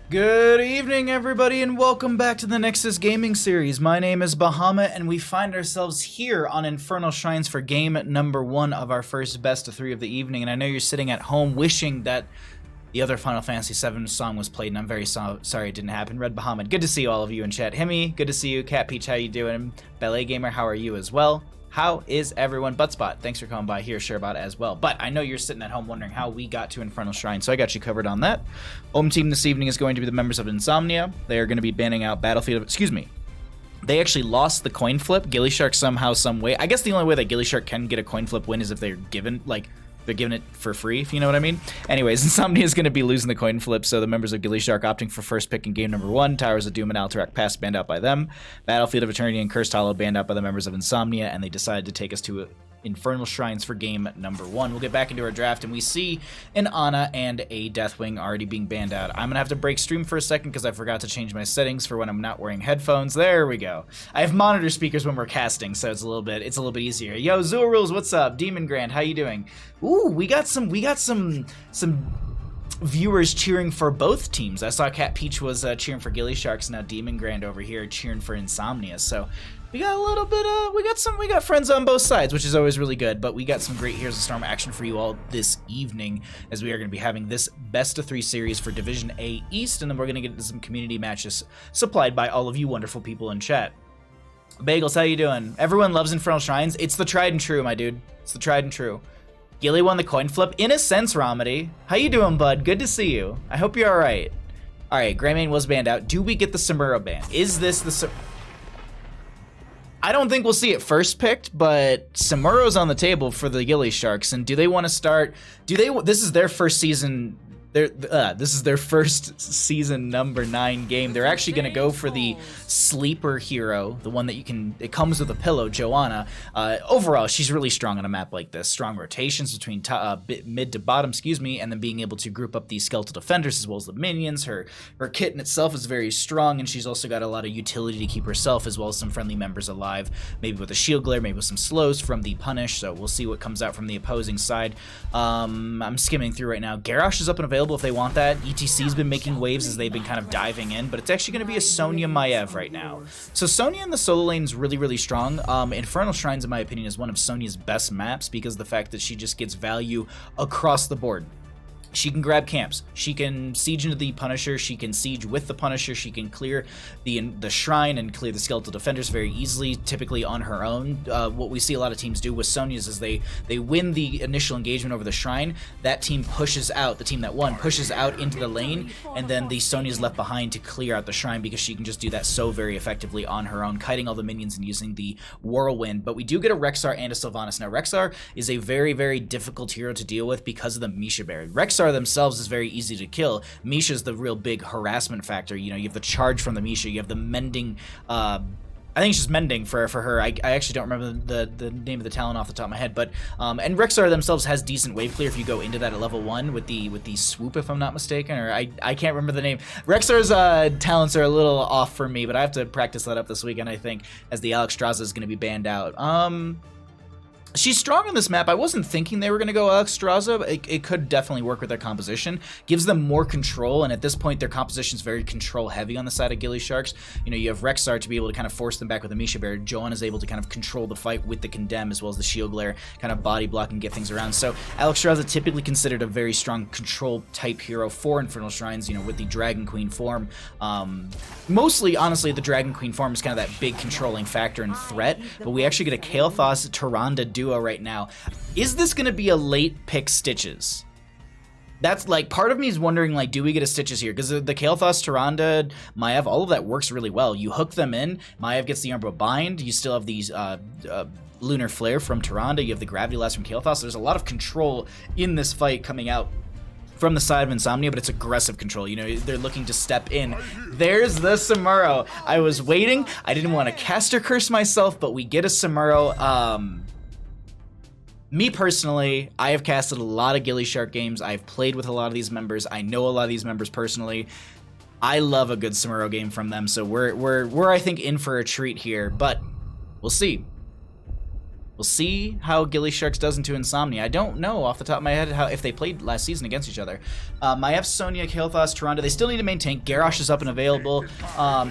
Good evening, everybody, and welcome back to the Nexus gaming series. My name is Bahamut, and we find ourselves here on Infernal Shrines for game number 1 of our first best of 3 of the evening. And I know you're sitting at home wishing that the other Final Fantasy VII song was played, and I'm very sorry it didn't happen. Red Bahamut, good to see all of you in chat. Hemi, good to see you. Cat Peach, how you doing? Ballet Gamer, how are you as well? How is everyone? Buttspot, thanks for coming by here, Sharebot as well. But I know you're sitting at home wondering how we got to Infernal Shrine, so I got you covered on that. Home team this evening is going to be the members of Nsomnia. They are going to be banning out Battlefield. Excuse me. They actually lost the coin flip. gillyShark somehow, some way. I guess the only way that gillyShark can get a coin flip win is if they're given, like, they're giving it for free, if you know what I mean. Anyways, Nsomnia is going to be losing the coin flip, so the members of gillyShark opting for first pick in game number 1. Towers of Doom and Alterac Pass banned out by them. Battlefield of Eternity and Cursed Hollow banned out by the members of Nsomnia, and they decided to take us to Infernal Shrines for game number 1. We'll get back into our draft, and we see an Ana and a Deathwing already being banned out. I'm gonna have to break stream for a second because I forgot to change my settings for when I'm not wearing headphones. There we go. I have monitor speakers when we're casting, so it's a little bit easier. Yo, Zua Rules, what's up? Demon Grand, how you doing? Ooh, we got some viewers cheering for both teams. I saw Cat Peach was cheering for gillySharks, now Demon Grand over here cheering for Nsomnia. So we got a little bit of, we got friends on both sides, which is always really good, but we got some great Heroes of Storm action for you all this evening, as we are going to be having this best of 3 series for Division A East, and then we're going to get into some community matches supplied by all of you wonderful people in chat. Bagels, how you doing? Everyone loves Infernal Shrines. It's the tried and true, my dude. It's the tried and true. Gilly won the coin flip. In a sense, Ramadi. How you doing, bud? Good to see you. I hope you're alright. Alright, Greymane was banned out. Do we get the Samuro ban? Is this the... I don't think we'll see it first picked, but Samuro's on the table for the gillySharks, and do they want to start... This is their first season... this is their first season number 9 game. They're actually going to go for the sleeper hero, the one that you can, it comes with a pillow, Joanna. Overall, she's really strong on a map like this. Strong rotations between mid to bottom, and then being able to group up these skeletal defenders as well as the minions. Her kit in itself is very strong, and she's also got a lot of utility to keep herself as well as some friendly members alive. Maybe with a shield glare, maybe with some slows from the punish, so we'll see what comes out from the opposing side. I'm skimming through right now. Garrosh is up and available if they want that. ETC's been making waves as they've been kind of diving in, but it's actually going to be a Sonya Maiev right now. So Sonya in the solo lane is really, really strong. Infernal Shrines, in my opinion, is one of Sonya's best maps because of the fact that she just gets value across the board. She can grab camps, she can siege into the Punisher, she can siege with the Punisher, she can clear the shrine and clear the skeletal defenders very easily, typically on her own. What we see a lot of teams do with Sonya's is they win the initial engagement over the shrine, that team pushes out, the team that won pushes out into the lane, and then the Sonya's left behind to clear out the shrine because she can just do that so very effectively on her own, kiting all the minions and using the whirlwind. But we do get a Rexxar and a Sylvanas. Now Rexxar is a very, very difficult hero to deal with because of the Misha Bear. Rexxar themselves is very easy to kill. Misha's the real big harassment factor. You know, you have the charge from the Misha, you have the mending, I think it's just mending for her. I actually don't remember the name of the talent off the top of my head, but and Rexxar themselves has decent wave clear if you go into that at level 1 with the swoop, if I'm not mistaken, or I can't remember the name. Rexxar's talents are a little off for me, but I have to practice that up this weekend, I think, as the Alexstrasza is going to be banned out. She's strong on this map. I wasn't thinking they were going to go Alexstrasza, but it could definitely work with their composition. Gives them more control, and at this point, their composition is very control-heavy on the side of gillySharks. You know, you have Rexxar to be able to kind of force them back with a Misha Bear. Joanna is able to kind of control the fight with the Condemn, as well as the Shield Glare, kind of body block and get things around. So Alexstrasza typically considered a very strong control-type hero for Infernal Shrines, you know, with the Dragon Queen form. Mostly, honestly, the Dragon Queen form is kind of that big controlling factor and threat, but we actually get a Kael'thas Tyrande duo right now. Is this going to be a late pick Stitches? That's like, part of me is wondering, like, do we get a Stitches here? Because the Kael'thas, Tyrande, Maiev, all of that works really well. You hook them in, Maiev gets the Umbra Bind, you still have these Lunar Flare from Tyrande, you have the Gravity Blast from Kael'thas, so there's a lot of control in this fight coming out from the side of Nsomnia, but it's aggressive control. You know, they're looking to step in. There's the Samuro. I was waiting. I didn't want to caster curse myself, but we get a Samuro. Me personally, I have casted a lot of gillyShark games. I've played with a lot of these members. I know a lot of these members personally. I love a good Samuro game from them, so we're I think in for a treat here, but we'll see. We'll see how gillyShark does into Nsomnia. I don't know off the top of my head if they played last season against each other. Maiev, Sonya, Kael'thas, Tyrande, they still need to maintain. Garrosh is up and available.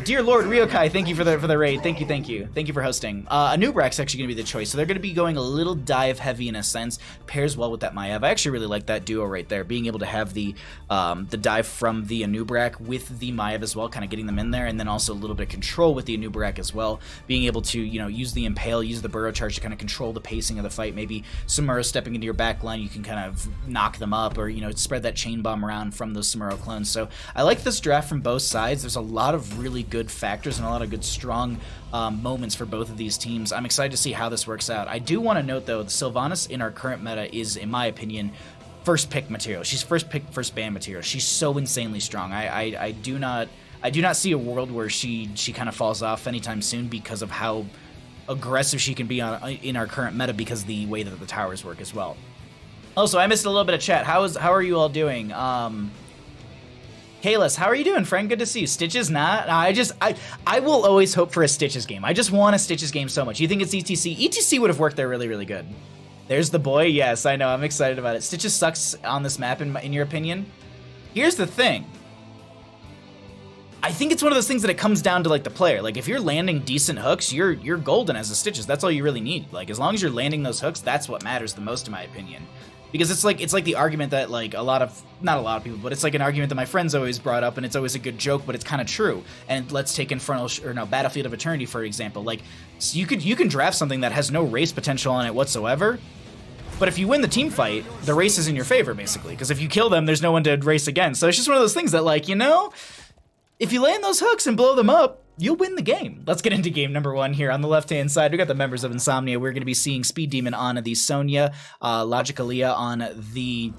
Dear Lord, Ryokai, thank you for the raid. Thank you. Thank you for hosting. Anubrak's actually going to be the choice, so they're going to be going a little dive heavy in a sense. Pairs well with that Maiev. I actually really like that duo right there, being able to have the dive from the Anubrak with the Maiev as well, kind of getting them in there, and then also a little bit of control with the Anubrak as well, being able to, you know, use the Impale, use the Burrow Charge to kind of control the pacing of the fight. Maybe Samuro stepping into your back line, you can kind of knock them up, or, you know, spread that chain bomb around from those Samuro clones. So I like this draft from both sides. There's a lot of really good factors and a lot of good strong moments for both of these teams. I'm excited to see how this works out. I do want to note though, the Sylvanas in our current meta is, in my opinion, first pick material. She's first pick, first ban material. She's so insanely strong. I do not see a world where she kind of falls off anytime soon because of how aggressive she can be in our current meta, because of the way that the towers work as well. Also, I missed a little bit of chat. How are you all doing? Kalis, how are you doing, friend? Good to see you. Stitches, not. I will always hope for a Stitches game. I just want a Stitches game so much. You think it's ETC? ETC would have worked there really, really good. There's the boy. Yes, I know. I'm excited about it. Stitches sucks on this map, in your opinion. Here's the thing. I think it's one of those things that it comes down to, like, the player. Like, if you're landing decent hooks, you're golden as a Stitches. That's all you really need. Like, as long as you're landing those hooks, that's what matters the most, in my opinion. Because it's like the argument that, like, not a lot of people, but it's like an argument that my friends always brought up, and it's always a good joke, but it's kind of true. And let's take Battlefield of Eternity, for example. Like, so you can draft something that has no race potential on it whatsoever, but if you win the team fight, the race is in your favor, basically. Because if you kill them, there's no one to race against. So it's just one of those things that, like, you know, if you land those hooks and blow them up, you'll win the game. Let's get into game number one here. On the left-hand side, we got the members of Nsomnia. We're going to be seeing Speed Demon on the Sonya, Logicalia on the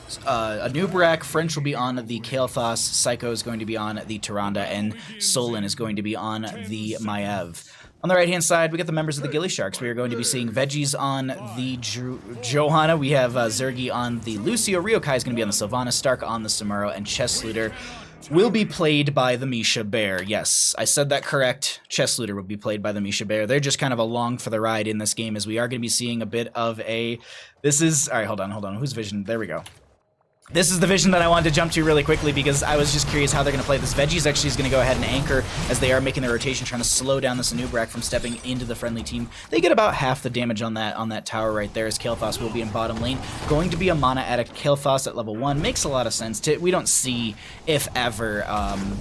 Anubrak, French will be on the Kael'thas, Psycho is going to be on the Tyrande, and Solon is going to be on the Maiev. On the right-hand side, we got the members of the gillySharks. We are going to be seeing Veggies on the Johanna. We have Zergy on the Lucio. Ryokai is going to be on the Sylvanas, Stark on the Samuro, and Chess Looter will be played by the Misha Bear. Yes, I said that correct. Chess Looter will be played by the Misha Bear. They're just kind of along for the ride in this game, as we are going to be seeing a bit of a... This is... All right, hold on. Whose vision? There we go. This is the vision that I wanted to jump to really quickly, because I was just curious how they're going to play this. Veggies actually is going to go ahead and anchor, as they are making their rotation, trying to slow down this Anubrak from stepping into the friendly team. They get about half the damage on that tower right there, as Kael'thas will be in bottom lane. Going to be a mana addict. Kael'thas at level 1 makes a lot of sense. We don't see, if ever,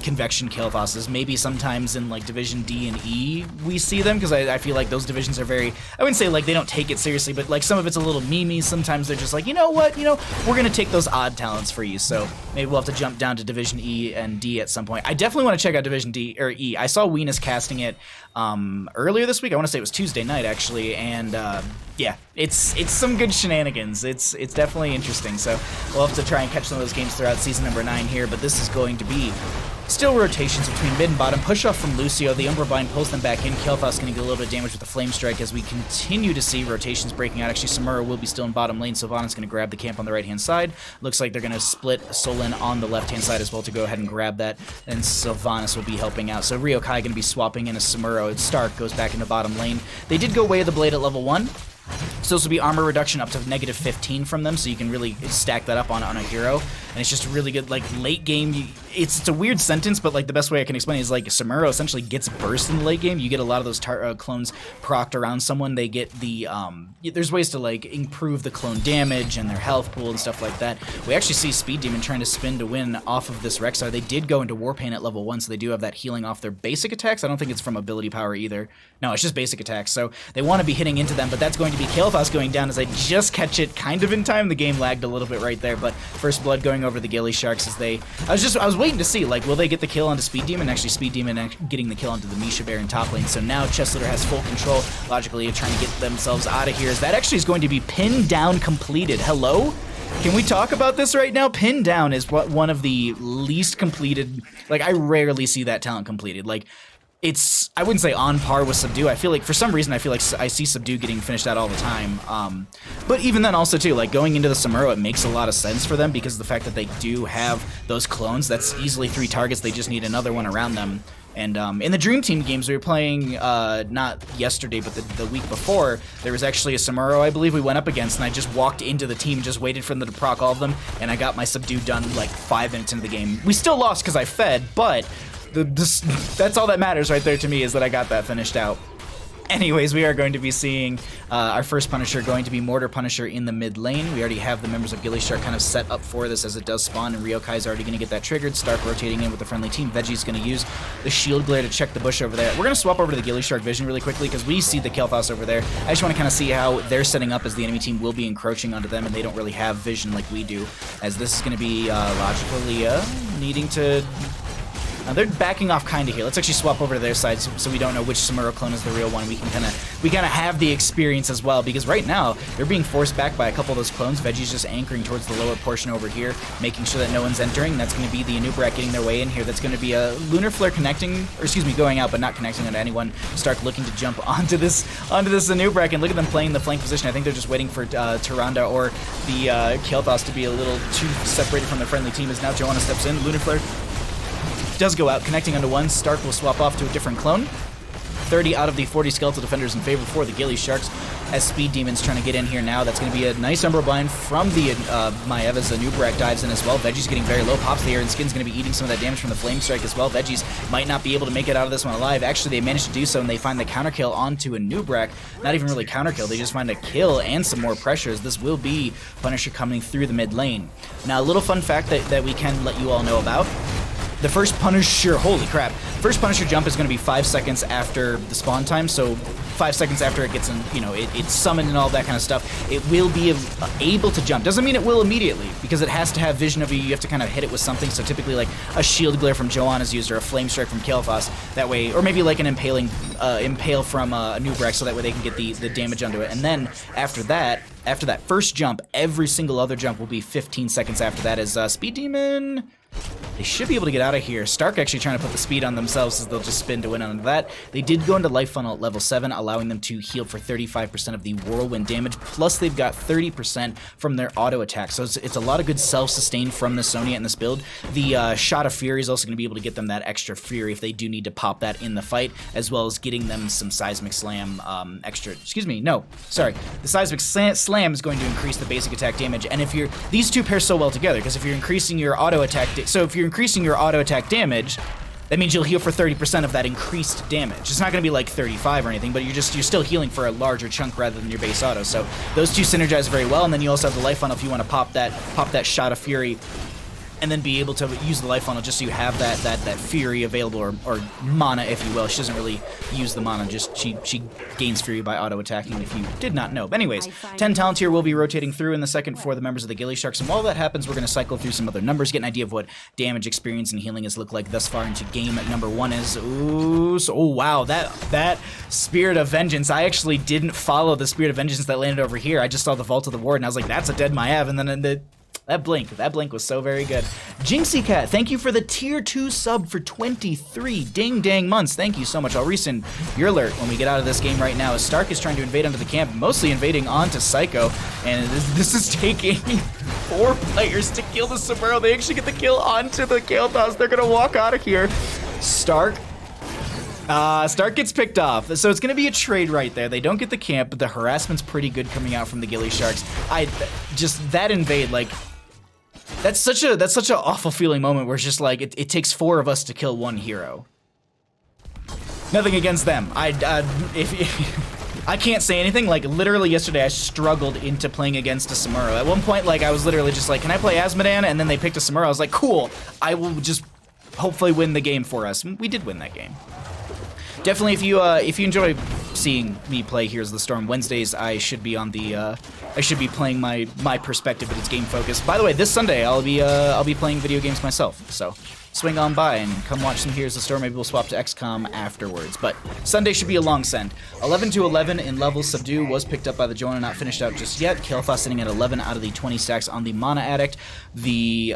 convection Kael'thas's. Maybe sometimes in, like, Division D and E we see them, because I feel like those divisions are very... I wouldn't say, like, they don't take it seriously, but, like, some of it's a little memey. Sometimes they're just like, you know what, we're going to take those odd talents for you, so maybe we'll have to jump down to Division E and D at some point. I definitely want to check out Division D or E. I saw Weenus casting it earlier this week. I want to say it was Tuesday night, actually, and yeah, it's some good shenanigans. It's definitely interesting, so we'll have to try and catch some of those games throughout season number 9 here, but this is going to be still rotations between mid and bottom. Push off from Lucio. The Umbra Bind pulls them back in. Kael'thas going to get a little bit of damage with the Flame Strike as we continue to see rotations breaking out. Actually, Samuro will be still in bottom lane. Sylvanas going to grab the camp on the right-hand side. Looks like they're going to split Solon on the left-hand side as well to go ahead and grab that. And Sylvanas will be helping out. So Ryokai going to be swapping in a Samuro. Stark goes back into bottom lane. They did go Way of the Blade at level 1. So this will be armor reduction up to -15 from them, so you can really stack that up on a hero, and it's just really good. Like, late game, it's a weird sentence, but, like, the best way I can explain it is, like, Samuro essentially gets burst in the late game. You get a lot of those clones procced around someone. They get the there's ways to, like, improve the clone damage and their health pool and stuff like that. We actually see Speed Demon trying to spin to win off of this Rexar. They did go into Warpaint at level 1, so they do have that healing off their basic attacks. I don't think it's from ability power either. No, it's just basic attacks, so they want to be hitting into them, but that's going to be Kael'thas going down as I just catch it kind of in time. The game lagged a little bit right there, but first blood going over the gillySharks as they... I was waiting to see, like, will they get the kill onto Speed Demon? Actually, Speed Demon getting the kill onto the Misha Bear in top lane, so now Chess Looter has full control. Logically, trying to get themselves out of here, as that actually is going to be pinned down completed. Hello? Can we talk about this right now? Pin down is one of the least completed... Like, I rarely see that talent completed. Like, it's, I wouldn't say on par with Subdue. I feel like, for some reason, I feel like I see Subdue getting finished out all the time. But even then also, too, like, going into the Samuro, it makes a lot of sense for them because of the fact that they do have those clones. That's easily 3 targets. They just need another one around them. And in the Dream Team games we were playing, not yesterday, but the week before, there was actually a Samuro, I believe, we went up against, and I just walked into the team, just waited for them to proc all of them, and I got my Subdue done like 5 minutes into the game. We still lost because I fed, but that's all that matters right there to me, is that I got that finished out. Anyways, we are going to be seeing our first Punisher going to be Mortar Punisher in the mid lane. We already have the members of gillyShark kind of set up for this as it does spawn, and Ryokai is already going to get that triggered. Stark rotating in with the friendly team. Veggie's going to use the shield glare to check the bush over there. We're going to swap over to the gillyShark vision really quickly because we see the Kael'thas over there. I just want to kind of see how they're setting up, as the enemy team will be encroaching onto them and they don't really have vision like we do, as this is going to be logically needing to... they're backing off kind of here. Let's actually swap over to their side so we don't know which Samuro clone is the real one. We kind of have the experience as well, because right now they're being forced back by a couple of those clones. Veggie's just anchoring towards the lower portion over here, making sure that no one's entering. That's going to be the Anub'arak getting their way in here. That's going to be a Lunar Flare connecting, or excuse me, going out but not connecting onto anyone. Stark looking to jump onto this Anub'arak, and look at them playing the flank position. I think they're just waiting for Tyrande or the Kael'thas to be a little too separated from their friendly team, as now Joanna steps in. Lunar Flare does go out, connecting onto one. Stark will swap off to a different clone. 30 out of the 40 skeletal defenders in favor for the gillySharks, as Speed Demon's trying to get in here now. That's going to be a nice Umbra Blind from the Maeva's. Anub'arak dives in as well. Veggie's getting very low, pops the air, and Skin's going to be eating some of that damage from the Flame Strike as well. Veggie's might not be able to make it out of this one alive. Actually, they managed to do so, and they find the counter kill onto Anub'arak. Not even really counter kill, they just find a kill and some more pressure, as this will be Punisher coming through the mid lane. Now, a little fun fact that we can let you all know about. The first Punisher, holy crap, first Punisher jump is going to be 5 seconds after the spawn time, so 5 seconds after it gets in, you know, it's summoned and all that kind of stuff. It will be able to jump. Doesn't mean it will immediately, because it has to have vision of you. You have to kind of hit it with something, so typically like a shield glare from Joanna's used, or a flame strike from Kael'thas, that way, or maybe like an impale from Anub'arak, so that way they can get the damage onto it. And then after that first jump, every single other jump will be 15 seconds after that, as Speed Demon... They should be able to get out of here. Stark actually trying to put the speed on themselves, as they'll just spin to win onto that. They did go into Life Funnel at level 7, allowing them to heal for 35% of the whirlwind damage, plus they've got 30% from their auto attack. So it's a lot of good self-sustain from the Nsomnia in this build. The Shot of Fury is also going to be able to get them that extra Fury if they do need to pop that in the fight, as well as getting them some Seismic Slam extra. Excuse me, no, sorry. The Seismic Slam is going to increase the basic attack damage, and if these two pair so well together, because if you're increasing your auto attack, so if you're increasing your auto attack damage, that means you'll heal for 30% of that increased damage. It's not going to be like 35 or anything, but you're still healing for a larger chunk rather than your base auto. So those two synergize very well, and then you also have the Life Funnel if you want to pop that Shot of Fury, and then be able to use the Life Funnel just so you have that Fury available, or mana, if you will. She doesn't really use the mana, just she gains Fury by auto-attacking, if you did not know. But anyways, 10 talents here will be rotating through in the second for the members of the gillySharks, and while that happens, we're going to cycle through some other numbers, get an idea of what damage, experience, and healing has looked like thus far into game number 1 is... Ooh, so, oh wow, that Spirit of Vengeance, I actually didn't follow the Spirit of Vengeance that landed over here. I just saw the Vault of the Ward, and I was like, that's a dead Maev, and then that blink was so very good. Jinxie Cat, thank you for the tier 2 sub for 23 dang months. Thank you so much. I'll resend your alert when we get out of this game right now, as Stark is trying to invade onto the camp, mostly invading onto Psycho, and this is taking 4 players to kill the Samuro. They actually get the kill onto the Kael'thas. They're gonna walk out of here. Stark gets picked off, so it's gonna be a trade right there. They don't get the camp, but the harassment's pretty good coming out from the gillySharks. That invade, like, that's such an awful feeling moment where it's just like it takes 4 of us to kill 1 hero. Nothing against them. I can't say anything. Like, literally yesterday I struggled into playing against a Samuro. At one point, like, I was literally just like, can I play Azmodan? And then they picked a Samuro. I was like, cool, I will just hopefully win the game for us. We did win that game. Definitely, if you enjoy seeing me play Here's the Storm. Wednesdays I should be on the I should be playing my perspective, but it's game focused. By the way, this Sunday I'll be playing video games myself. So swing on by and come watch some Here's the Storm. Maybe we'll swap to XCOM afterwards. But Sunday should be a long send. 11 to 11 in level. Subdue was picked up by the Joanna, not finished out just yet. Kael'thas sitting at 11 out of the 20 stacks on the Mana Addict. The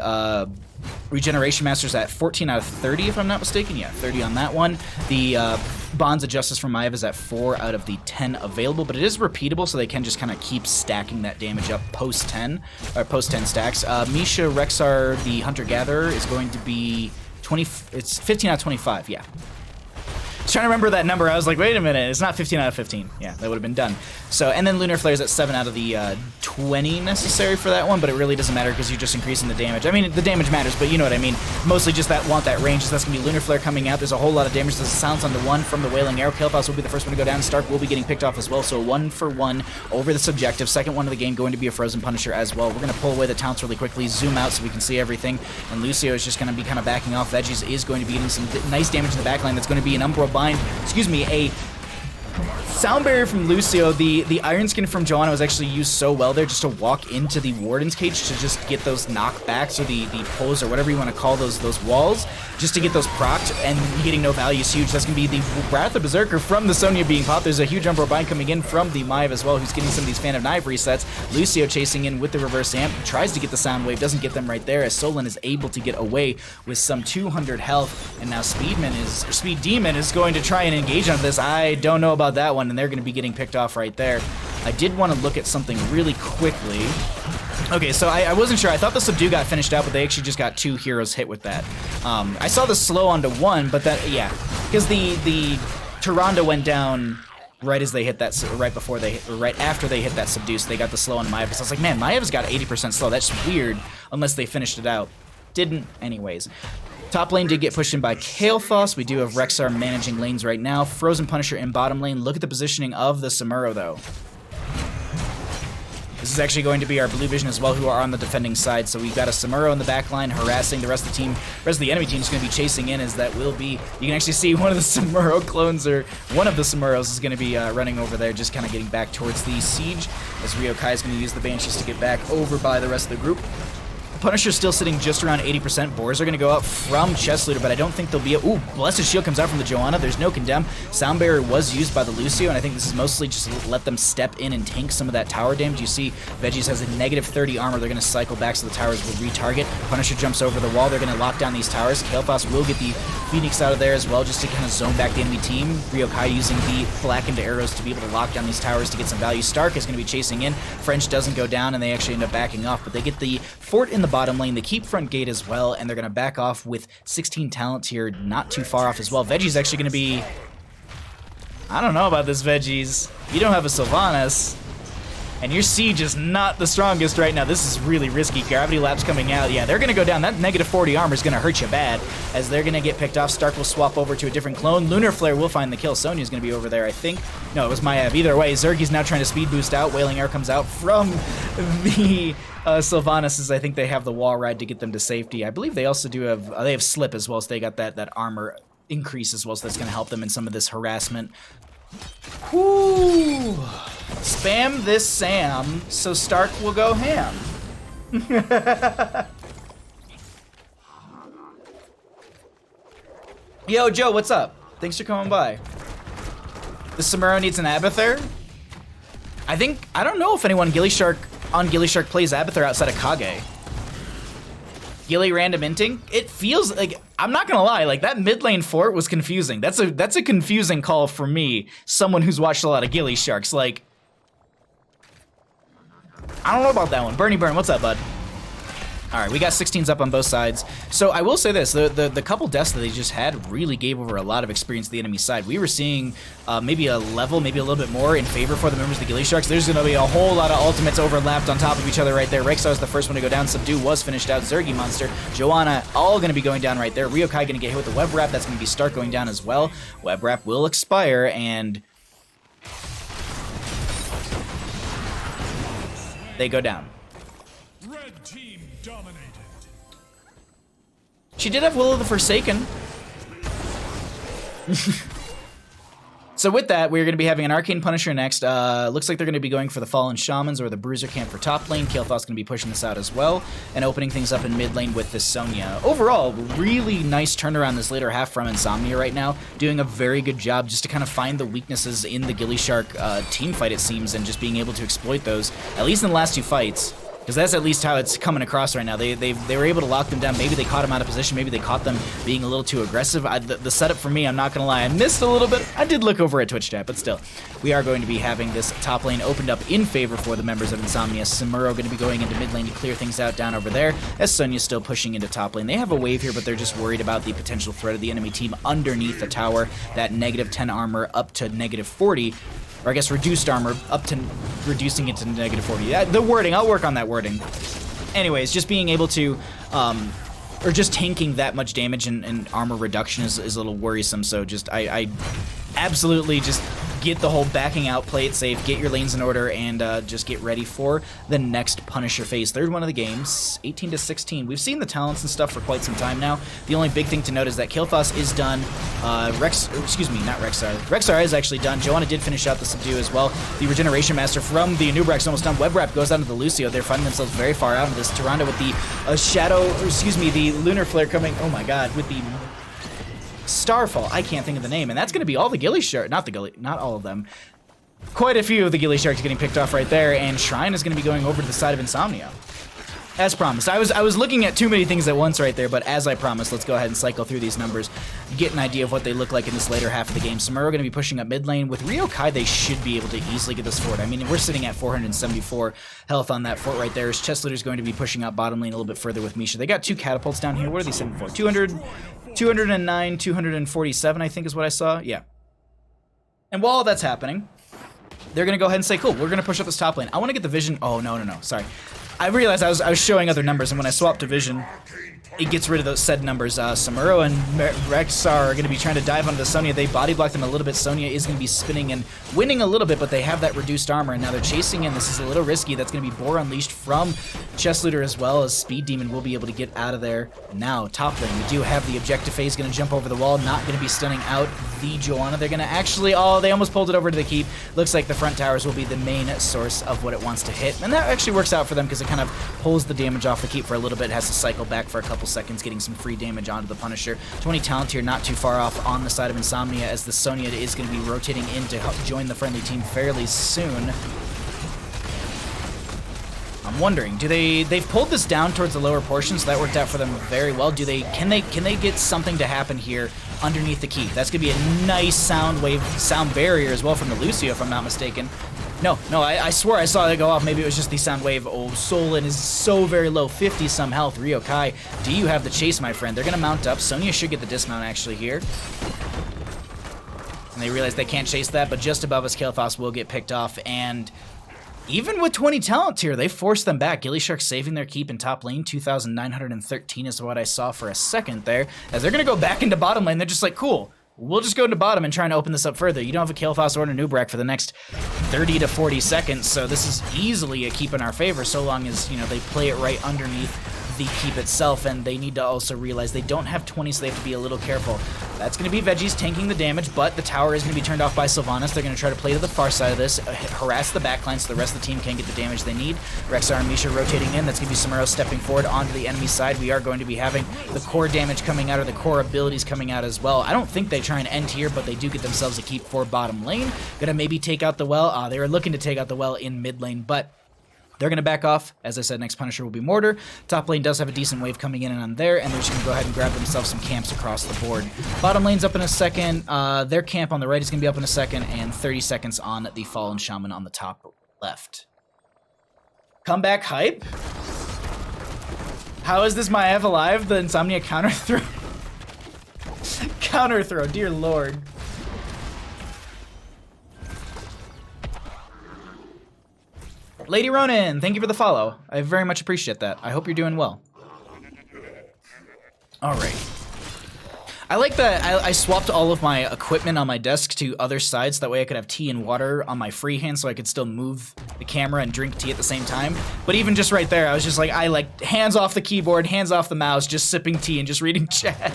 Regeneration Master's at 14 out of 30, if I'm not mistaken. Yeah, 30 on that one. The Bonds of Justice from Maiev is at 4 out of the 10 available, but it is repeatable, so they can just kind of keep stacking that damage up post 10 stacks. Misha Rexar, the Hunter-Gatherer, is going to be 20. It's 15 out of 25. Yeah. I was trying to remember that number. I was like, wait a minute, it's not 15 out of 15. Yeah, that would have been done. So, and then Lunar Flare's at 7 out of the 20 necessary for that one, but it really doesn't matter because you're just increasing the damage. I mean, the damage matters, but you know what I mean. Mostly just that range. So that's going to be Lunar Flare coming out. There's a whole lot of damage. There's a silence on the 1 from the Wailing Arrow. Kael'thas will be the first one to go down. Stark will be getting picked off as well, so 1-for-1 over the subjective. Second one of the game going to be a Frozen Punisher as well. We're going to pull away the taunts really quickly, zoom out so we can see everything, and Lucio is just going to be kind of backing off. Veggies is going to be getting some nice damage in the backline. That's going to be an Umbral Bind. Excuse me, a Sound Barrier from Lucio. The Iron Skin from Joanna was actually used so well there just to walk into the Warden's Cage to just get those knockbacks, or the pulls, or whatever you want to call those walls, just to get those procced, and getting no value is huge. That's going to be the Wrath of Berserker from the Nsomnia being popped. There's a huge Umbral Bind coming in from the Maiev as well, who's getting some of these Fan of Knife resets. Lucio chasing in with the reverse amp, tries to get the Sound Wave, doesn't get them right there, as Solon is able to get away with some 200 health, and now Speed Demon is going to try and engage on this. I don't know about that one, and they're going to be getting picked off right there. I did want to look at something really quickly. Okay, so I wasn't sure. I thought the Subdue got finished out, but they actually just got 2 heroes hit with that. I saw the slow onto 1, but that, yeah, because the Tyrande went down right as they hit that, right after they hit that Subdue, so they got the slow on Maiev. So I was like, man, Maev's got 80% slow. That's weird, unless they finished it out. Didn't, anyways. Top lane did get pushed in by Kael'thas. We do have Rexar managing lanes right now. Frozen Punisher in bottom lane. Look at the positioning of the Samuro, though. This is actually going to be our Blue Vision as well, who are on the defending side. So we've got a Samuro in the back line harassing the rest of the team. The rest of the enemy team is going to be chasing in, as that will be... You can actually see one of the Samuro clones, or one of the Samuros is going to be running over there, just kind of getting back towards the siege, as Ryokai is going to use the Banshees to get back over by the rest of the group. Punisher's still sitting just around 80%. Boars are going to go up from Chest Looter, but I don't think they'll be... Ooh, Blessed Shield comes out from the Joanna. There's no Condemn. Sound Barrier was used by the Lucio, and I think this is mostly just to let them step in and tank some of that tower damage. You see Veggies has a negative 30 armor. They're going to cycle back so the towers will retarget. Punisher jumps over the wall. They're going to lock down these towers. Kael'thas will get the Phoenix out of there as well, just to kind of zone back the enemy team. Ryokai using the blackened arrows to be able to lock down these towers to get some value. Stark is going to be chasing in. French doesn't go down, and they actually end up backing off, but they get the fort in the bottom lane. They keep front gate as well, and they're going to back off with 16 talents here, not too far off as well. Veggie's actually going to be... I don't know about this, Veggies. You don't have a Sylvanas, and your siege is not the strongest right now. This is really risky. Gravity Lapse coming out. Yeah, they're going to go down. That negative 40 armor is going to hurt you bad, as they're going to get picked off. Stark will swap over to a different clone. Lunar Flare will find the kill. Sonya's going to be over there, I think. No, it was Maiev. Either way, Zergi's now trying to speed boost out. Wailing Air comes out from the... Sylvanas, is I think they have the wall ride to get them to safety. I believe they also do have they have slip as well, so they got that armor increase as well, so that's going to help them in some of this harassment. Whoo! Spam this Sam so Stark will go ham. Yo, Joe, what's up? Thanks for coming by. The Samuro needs an Abathur? I don't know if anyone gillyShark plays Abathur outside of Kage. Gilly random inting? It feels like, I'm not gonna lie, like that mid lane fort was confusing. That's a confusing call for me, someone who's watched a lot of gillySharks. Like, I don't know about that one. Bernie Burn, what's up, bud? All right, we got 16s up on both sides. So I will say this, the couple deaths that they just had really gave over a lot of experience to the enemy side. We were seeing maybe a level, maybe a little bit more in favor for the members of the gillySharks. There's going to be a whole lot of ultimates overlapped on top of each other right there. Rexar is the first one to go down. Subdue was finished out. Zergi Monster, Joanna, all going to be going down right there. Ryokai going to get hit with the Web Wrap. That's going to be Stark going down as well. Web Wrap will expire, and they go down. Red team dominated. She did have Will of the Forsaken. So with that, we're going to be having an Arcane Punisher next. Looks like they're going to be going for the Fallen Shamans or the Bruiser Camp for top lane. Kael'thas's going to be pushing this out as well and opening things up in mid lane with the Nsomnia. Overall, really nice turnaround this later half from Nsomnia right now. Doing a very good job just to kind of find the weaknesses in the gillyShark team fight, it seems, and just being able to exploit those, at least in the last 2 fights. Because that's at least how it's coming across right now. They were able to lock them down. Maybe they caught them out of position. Maybe they caught them being a little too aggressive. The setup for me, I'm not going to lie, I missed a little bit. I did look over at Twitch chat, but still. We are going to be having this top lane opened up in favor for the members of Nsomnia. Samuro going to be going into mid lane to clear things out down over there, as Sonya's still pushing into top lane. They have a wave here, but they're just worried about the potential threat of the enemy team underneath the tower. That -10 armor up to -40. Or I guess reduced armor up to reducing it to -40. The wording, I'll work on that wording. Anyways, just being able to, or just tanking that much damage and armor reduction is a little worrisome. So just, I absolutely just get the whole backing out, play it safe, get your lanes in order, and just get ready for the next Punisher phase. Third one of the games, 18-16. We've seen the talents and stuff for quite some time now. The only big thing to note is that Kael'thas is done. Rexxar is actually done. Joanna did finish out the subdue as well. The Regeneration Master from the Anubra is almost done. Web Wrap goes down to the Lucio. They're finding themselves very far out of this. Tyrande with the the Lunar Flare coming, oh my god, with the Starfall, I can't think of the name, and that's going to be all the gillyShark, not all of them. Quite a few of the gillySharks getting picked off right there, and Shrine is going to be going over to the side of Nsomnia. As promised. I was looking at too many things at once right there, but as I promised, let's go ahead and cycle through these numbers, get an idea of what they look like in this later half of the game. Samuro going to be pushing up mid lane. With Ryokai, they should be able to easily get this fort. I mean, we're sitting at 474 health on that fort right there. Chest Leader's going to be pushing up bottom lane a little bit further with Misha. They got 2 catapults down here. What are they sitting for? 209, 247, I think is what I saw. Yeah. And while that's happening, they're going to go ahead and say, cool, we're going to push up this top lane. I want to get the vision. Oh, no, sorry. I realized I was showing other numbers, and when I swapped to vision, it gets rid of those said numbers. Samuro and Rexxar are going to be trying to dive onto the Sonya. They body blocked them a little bit. Sonya is going to be spinning and winning a little bit, but they have that reduced armor, and now they're chasing in. This is a little risky. That's going to be Boar Unleashed from Chest Looter as well as Speed Demon will be able to get out of there. Now, top lane, we do have the objective phase going to jump over the wall, not going to be stunning out the Joanna. They're going to actually, oh, they almost pulled it over to the keep. Looks like the front towers will be the main source of what it wants to hit, and that actually works out for them because it kind of pulls the damage off the keep for a little bit, has to cycle back for a couple seconds, getting some free damage onto the Punisher. 20 talent here, not too far off on the side of Nsomnia, as the Sonya is going to be rotating in to help join the friendly team fairly soon. I'm wondering, they've pulled this down towards the lower portion, so that worked out for them very well. Can they get something to happen here underneath the keep? That's gonna be a nice sound barrier as well from the Lucio, if I'm not mistaken. No, I swear I saw that go off. Maybe it was just the sound wave. Oh, Solon is so very low, 50-some health. Ryokai, do you have the chase, my friend? They're gonna mount up. Sonya should get the dismount actually here. And they realize they can't chase that, but just above us, Kael'thas will get picked off, and even with 20 talent here, they forced them back. gillyShark saving their keep in top lane. 2,913 is what I saw for a second there. As they're going to go back into bottom lane, they're just like, cool, we'll just go into bottom and try and open this up further. You don't have a Kael'thas or an Anubrak for the next 30 to 40 seconds, so this is easily a keep in our favor, so long as, they play it right underneath the keep itself, and they need to also realize they don't have 20, so they have to be a little careful. That's going to be Veggies tanking the damage, but the tower is going to be turned off by Sylvanas. They're going to try to play to the far side of this, harass the backline so the rest of the team can get the damage they need. Rexxar and Misha rotating in. That's going to be Samuro stepping forward onto the enemy side. We are going to be having the core damage coming out, or the core abilities coming out as well. I don't think they try and end here, but they do get themselves a keep for bottom lane. Going to maybe take out the well. They were looking to take out the well in mid lane, but they're going to back off. As I said, next Punisher will be Mortar. Top lane does have a decent wave coming in and on there, and they're just going to go ahead and grab themselves some camps across the board. Bottom lane's up in a second. Their camp on the right is going to be up in a second, and 30 seconds on the Fallen Shaman on the top left. Comeback hype? How is this Maiev alive? The Nsomnia counter throw? Counter throw, dear lord. Lady Ronin, thank you for the follow. I very much appreciate that. I hope you're doing well. Alright. I like that I swapped all of my equipment on my desk to other sides, so that way I could have tea and water on my free hand so I could still move the camera and drink tea at the same time. But even just right there, I was just like, hands off the keyboard, hands off the mouse, just sipping tea and just reading chat.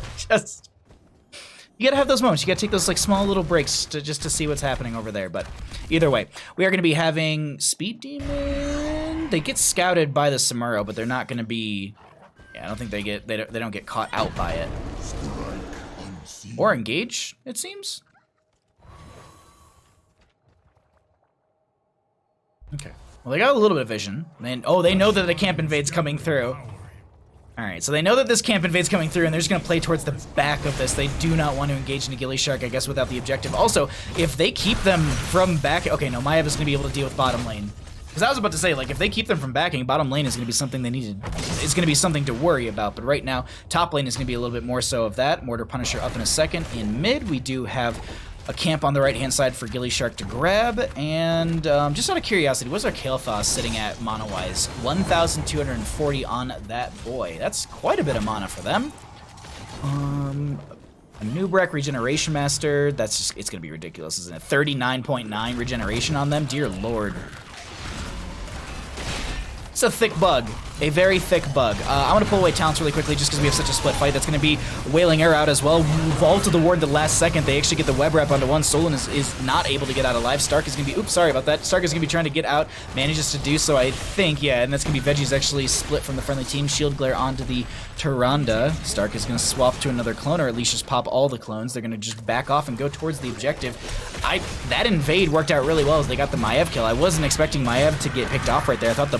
You gotta have those moments. You gotta take those like small little breaks just to see what's happening over there. But either way, we are gonna be having Speed Demon. They get scouted by the Samuro, but they're not gonna be. Yeah, I don't think they don't get caught out by it. Or engage, it seems. Okay. Well, they got a little bit of vision. They know that the camp invade's coming through. Alright, so they know that this camp invade's coming through, and they're just going to play towards the back of this. They do not want to engage in a gillyShark, I guess, without the objective. Also, if they keep them from back... Okay, no, Maiev is going to be able to deal with bottom lane. Because I was about to say, like, if they keep them from backing, bottom lane is going to be something they need to... It's going to be something to worry about. But right now, top lane is going to be a little bit more so of that. Mortar Punisher up in a second. In mid, we do have a camp on the right-hand side for gillyShark to grab. And just out of curiosity, what's our Kael'thas sitting at mana-wise? 1,240 on that boy. That's quite a bit of mana for them. A Nubrek Regeneration Master. That's just... It's going to be ridiculous, isn't it? 39.9 regeneration on them. Dear Lord. It's a thick bug. A very thick bug. I want to pull away talents really quickly just because we have such a split fight. That's going to be Wailing Air out as well. Vault to the ward the last second. They actually get the web wrap onto one. Solon is not able to get out alive. Stark is going to be... Oops, sorry about that. Stark is going to be trying to get out. Manages to do so, I think. Yeah, and that's going to be Veggie's actually split from the friendly team. Shield Glare onto the Tyrande. Stark is going to swap to another clone, or at least just pop all the clones. They're going to just back off and go towards the objective. That invade worked out really well as they got the Maiev kill. I wasn't expecting Maiev to get picked off right there. I thought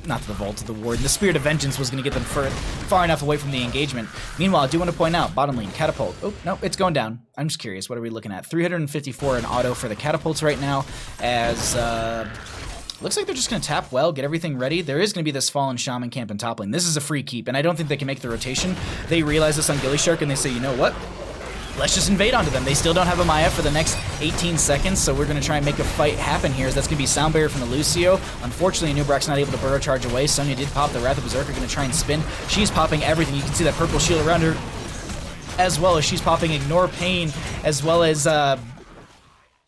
not the Vault, the Ward, the Spirit of Vengeance was going to get them far enough away from the engagement. Meanwhile, I do want to point out, bottom lane, Catapult. Oh, no, it's going down. I'm just curious, what are we looking at? 354 in auto for the Catapults right now, as, looks like they're just going to tap well, get everything ready. There is going to be this Fallen Shaman camp in top lane. This is a free keep, and I don't think they can make the rotation. They realize this on gillyShark, and they say, you know what? Let's just invade onto them. They still don't have a Maiev for the next 18 seconds, so we're going to try and make a fight happen here. That's going to be Sound Barrier from the Lucio. Unfortunately, Nubrak's not able to burrow charge away. Nsomnia did pop the Wrath of Berserker, going to try and spin. She's popping everything. You can see that purple shield around her, as well as she's popping Ignore Pain, as well as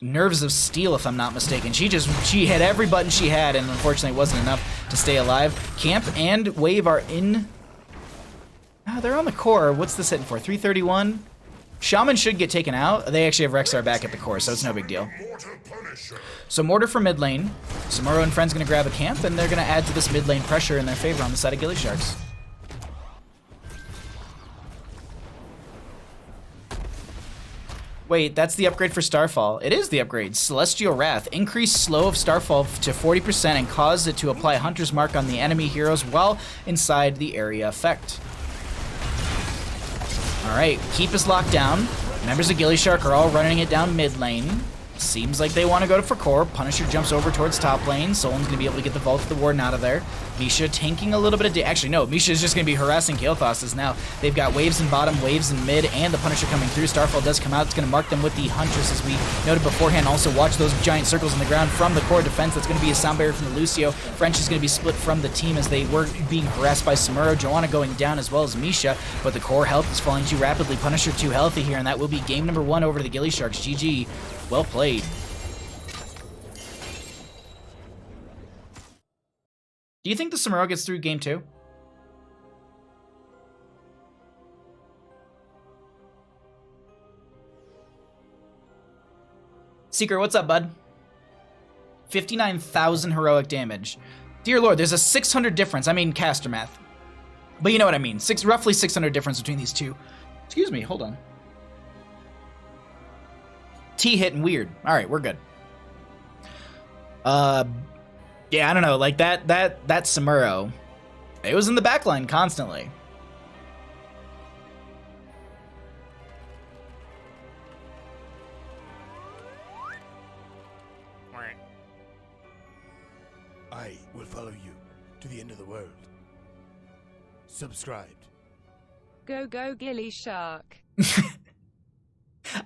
Nerves of Steel, if I'm not mistaken. She hit every button she had, and unfortunately it wasn't enough to stay alive. Camp and Wave are in... they're on the core. What's this hitting for? 331? Shaman should get taken out. They actually have Rexar back at the core, so it's no big deal. So Mortar for mid lane. Samuro and friends going to grab a camp, and they're going to add to this mid lane pressure in their favor on the side of gillySharks. Wait, that's the upgrade for Starfall. It is the upgrade. Celestial Wrath. Increase slow of Starfall to 40% and cause it to apply Hunter's Mark on the enemy heroes while inside the area effect. Alright, Keep is locked down. Members of gillyShark are all running it down mid lane. Seems like they want to go for core. Punisher jumps over towards top lane. Solon's going to be able to get the Vault of the Warden out of there. Misha tanking a little bit of... Actually, no. Misha is just going to be harassing Kael'thas as now. They've got waves in bottom, waves in mid, and the Punisher coming through. Starfall does come out. It's going to mark them with the Huntress, as we noted beforehand. Also, watch those giant circles on the ground from the core defense. That's going to be a Sound Barrier from the Lucio. French is going to be split from the team as they were being harassed by Samuro. Joanna going down as well as Misha, but the core health is falling too rapidly. Punisher too healthy here, and that will be game number 1 over to the gillySharks. GG. Well played. Do you think the Samuro gets through game 2? Seeker, what's up, bud? 59,000 heroic damage. Dear Lord, there's a 600 difference. I mean, caster math. But you know what I mean. Roughly 600 difference between these two. Excuse me, hold on. T hitting weird. All right, we're good. Yeah, I don't know, like that Samuro, it was in the backline constantly. I will follow you to the end of the world. Subscribed. Go gillyShark.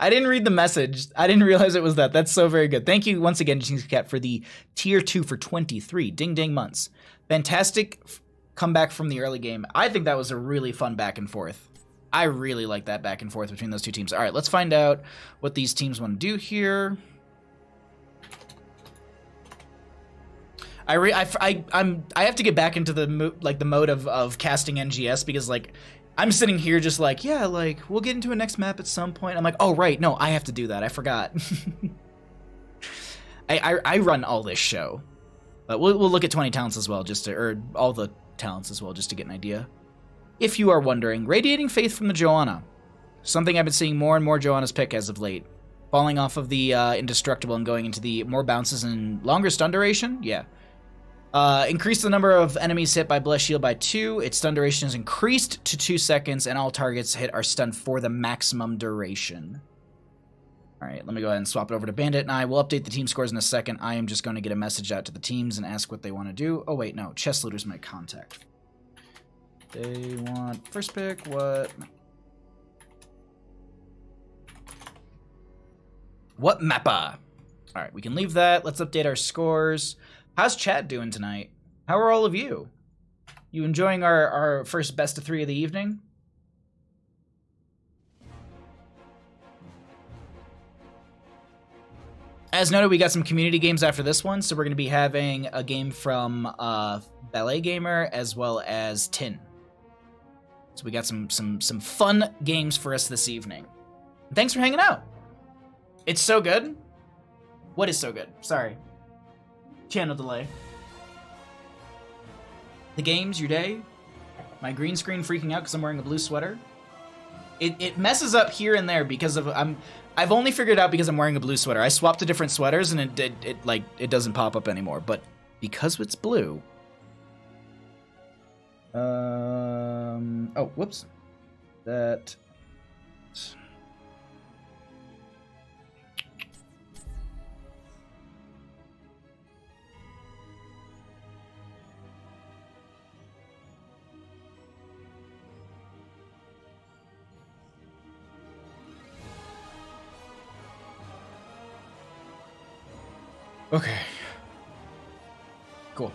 I didn't read the message. I didn't realize it was that. That's so very good. Thank you once again, Cat, for the tier 2 for 23 ding months. Fantastic comeback from the early game. I think that was a really fun back and forth. I really like that back and forth between those two teams. All right, let's find out what these teams want to do here. I have to get back into the mode of casting NGS because like I'm sitting here just like, yeah, like, we'll get into a next map at some point. I'm like, oh, right, no, I have to do that. I forgot. I run all this show. But we'll look at 20 talents as well, just to, or all the talents as well, just to get an idea. If you are wondering, Radiating Faith from the Joanna. Something I've been seeing more and more Joanna's pick as of late. Falling off of the Indestructible and going into the more bounces and longer stun duration? Yeah. Increase the number of enemies hit by Blessed Shield by 2. Its stun duration is increased to 2 seconds, and all targets hit are stunned for the maximum duration. Alright, let me go ahead and swap it over to Bandit, and I will update the team scores in a second. I am just going to get a message out to the teams and ask what they want to do. Oh wait, no, Chest Looter's my contact. They want first pick, what? What mappa? Alright, we can leave that. Let's update our scores. How's chat doing tonight? How are all of you? You enjoying our first best of 3 of the evening? As noted, we got some community games after this one, so we're going to be having a game from Ballet Gamer as well as Tin. So we got some fun games for us this evening. Thanks for hanging out. It's so good. What is so good? Sorry. Channel delay. The games, your day. My green screen freaking out because I'm wearing a blue sweater. It messes up here and there because of I've only figured it out because I'm wearing a blue sweater. I swapped to different sweaters and it doesn't pop up anymore. But because it's blue. Oh, whoops. That. Okay. Cool.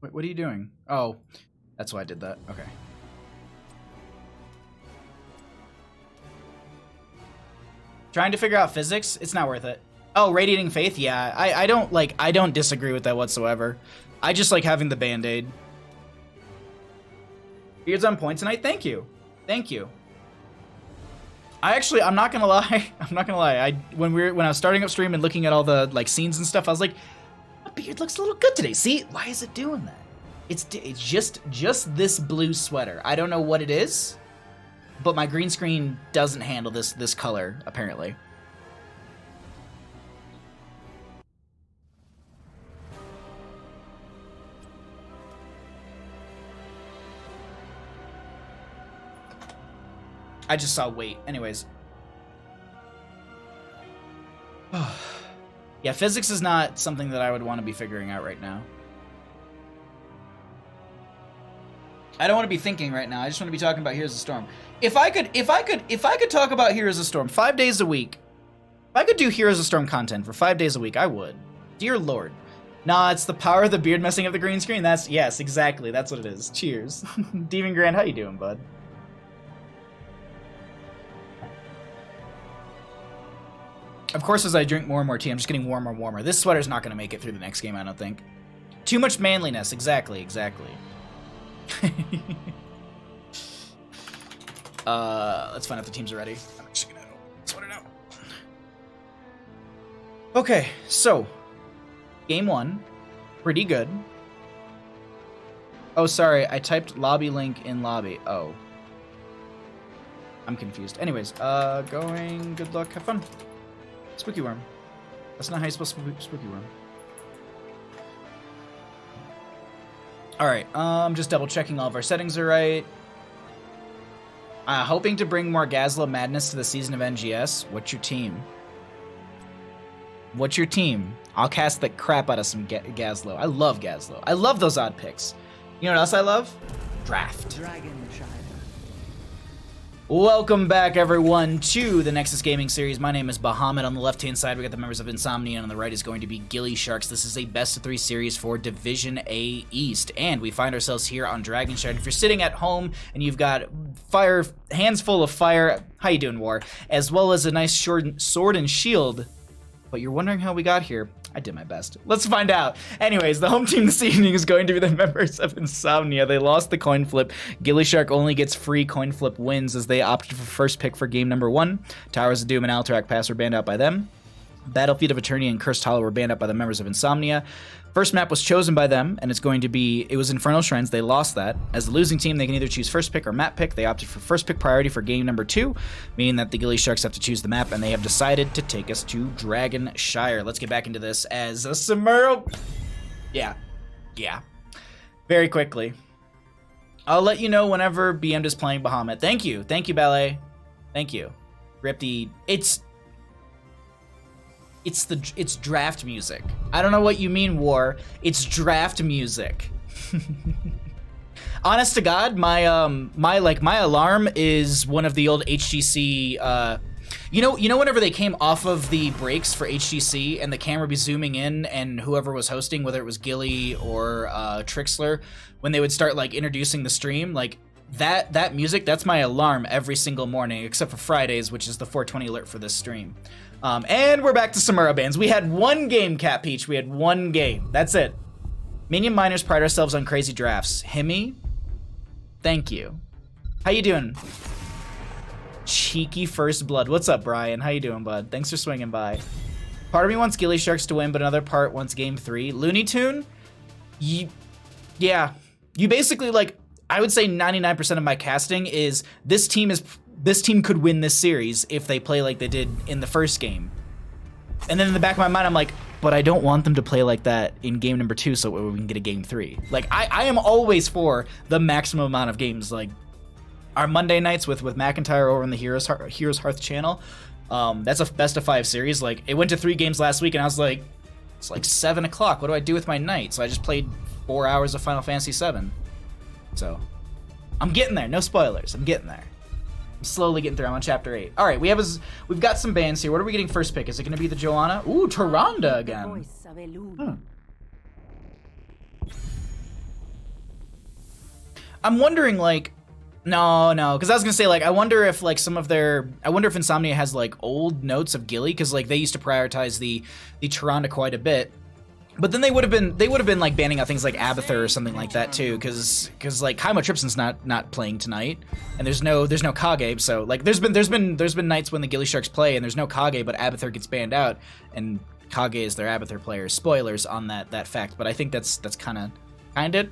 Wait, what are you doing? Oh, that's why I did that. Okay. Trying to figure out physics? It's not worth it. Oh, Radiating Faith? Yeah, I don't disagree with that whatsoever. I just like having the Band-Aid. Beard's on point tonight. Thank you. Thank you. I'm not gonna lie. I'm not gonna lie. When I was starting up stream and looking at all the like scenes and stuff, I was like, my beard looks a little good today. See, why is it doing that? It's just this blue sweater. I don't know what it is, but my green screen doesn't handle this color apparently. I just saw wait. Anyways. Yeah, physics is not something that I would want to be figuring out right now. I don't want to be thinking right now. I just want to be talking about Heroes of Storm. If I could talk about Heroes of Storm 5 days a week, if I could do Heroes of Storm content for 5 days a week, I would. Dear Lord. Nah, it's the power of the beard messing up the green screen. Yes, exactly. That's what it is. Cheers. Demon Grand, how you doing, bud? Of course, as I drink more and more tea, I'm just getting warmer and warmer. This sweater's not going to make it through the next game, I don't think. Too much manliness. Exactly. Let's find out if the teams are ready. I'm actually going to sweat it out. Okay, so. Game 1. Pretty good. Oh, sorry. I typed lobby link in lobby. Oh. I'm confused. Anyways, going. Good luck. Have fun. Spooky Worm. That's not how you spell Spooky Worm. Alright, just double checking all of our settings are right. Hoping to bring more Gazlo madness to the season of NGS. What's your team? What's your team? I'll cast the crap out of some Gazlo. I love Gazlo. I love those odd picks. You know what else I love? Draft. Welcome back, everyone, to the Nexus Gaming Series. My name is Bahamut. On the left-hand side, we got the members of Nsomnia, and on the right is going to be gillySharks. This is a best-of-3 series for Division A East, and we find ourselves here on Dragon Shard. If you're sitting at home and you've got hands full of fire, How you doing, War? As well as a nice short sword and shield. But you're wondering how we got here. I did my best. Let's find out. Anyways, the home team this evening is going to be the members of Nsomnia. They lost the coin flip. gillyShark only gets free coin flip wins as they opted for first pick for game number 1. Towers of Doom and Alterac Pass were banned out by them. Battlefield of Eternity and Cursed Hollow were banned out by the members of Nsomnia. First map was chosen by them, and it was Infernal Shrines. They lost that. As the losing team, they can either choose first pick or map pick. They opted for first pick priority for game number 2, meaning that the gillySharks have to choose the map, and they have decided to take us to Dragonshire. Let's get back into this as a Samuro. Yeah. Very quickly. I'll let you know whenever BM is playing Bahamut. Thank you, Ballet. Thank you. Rip the... It's draft music. I don't know what you mean, War. It's draft music. Honest to God, my alarm is one of the old HGC. You know whenever they came off of the breaks for HGC and the camera be zooming in, and whoever was hosting, whether it was Gilly or Trixler, when they would start like introducing the stream, like that music, that's my alarm every single morning, except for Fridays, which is the 420 alert for this stream. And we're back to Samuro bans. We had one game, Cat Peach. We had one game. That's it. Minion Miners pride ourselves on crazy drafts. Himmy, thank you. How you doing? Cheeky First Blood. What's up, Brian? How you doing, bud? Thanks for swinging by. Part of me wants gillySharks to win, but another part wants game 3. Looney Tune? Yeah. You basically, like, I would say 99% of my casting is this team could win this series if they play like they did in the first game. And then in the back of my mind, I'm like, but I don't want them to play like that in game number 2 so we can get a game 3. Like, I am always for the maximum amount of games. Like, our Monday nights with McIntyre over on the Heroes Hearth channel, that's a best of 5 series. Like, it went to 3 games last week, and I was like, it's like 7 o'clock. What do I do with my night? So I just played 4 hours of Final Fantasy VII. So, I'm getting there. No spoilers. I'm getting there. I'm slowly getting through. I'm on chapter 8. All right, we've got some bands here. What are we getting first pick? Is it going to be the Joanna? Ooh, Tyrande again. I'm wondering, like, no, because I was gonna say, like, I wonder if Nsomnia has like old notes of Gilly, because like they used to prioritize the Tyrande quite a bit. But then they would have been like banning out things like Abathur or something like that too, because like Kaima Tripson's not playing tonight, and there's no Kage, so like there's been nights when the gillySharks play and there's no Kage, but Abathur gets banned out, and Kage is their Abathur player. Spoilers on that fact, but I think that's kind of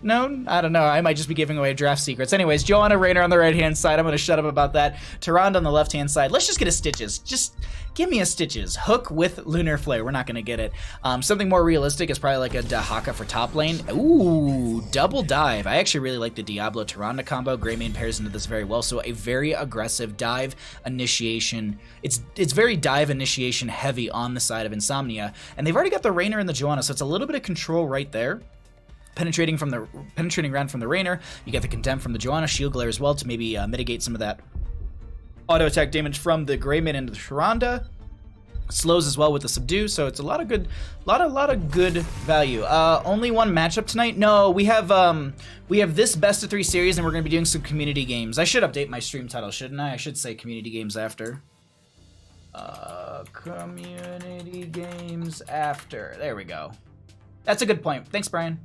known. I don't know. I might just be giving away draft secrets. Anyways, Joanna Raynor on the right-hand side. I'm going to shut up about that. Tyrande on the left-hand side. Let's just get a Stitches. Just give me a Stitches. Hook with Lunar Flare. We're not going to get it. Something more realistic is probably like a Dahaka for top lane. Ooh, double dive. I actually really like the Diablo Tyrande combo. Greymane pairs into this very well. So a very aggressive dive initiation. It's very dive initiation heavy on the side of Nsomnia. And they've already got the Raynor and the Joanna, so it's a little bit of control right there. Penetrating round from the Raynor. You get the Condemn from the Joanna, Shield Glare as well to maybe mitigate some of that auto attack damage from the Greymane into the Tyrande. Slows as well with the Subdue, so it's a lot of good value. Only one matchup tonight? No, we have this best of 3 series, and we're gonna be doing some community games. I should update my stream title, shouldn't I? I should say community games after. Community games after. There we go. That's a good point. Thanks, Brian.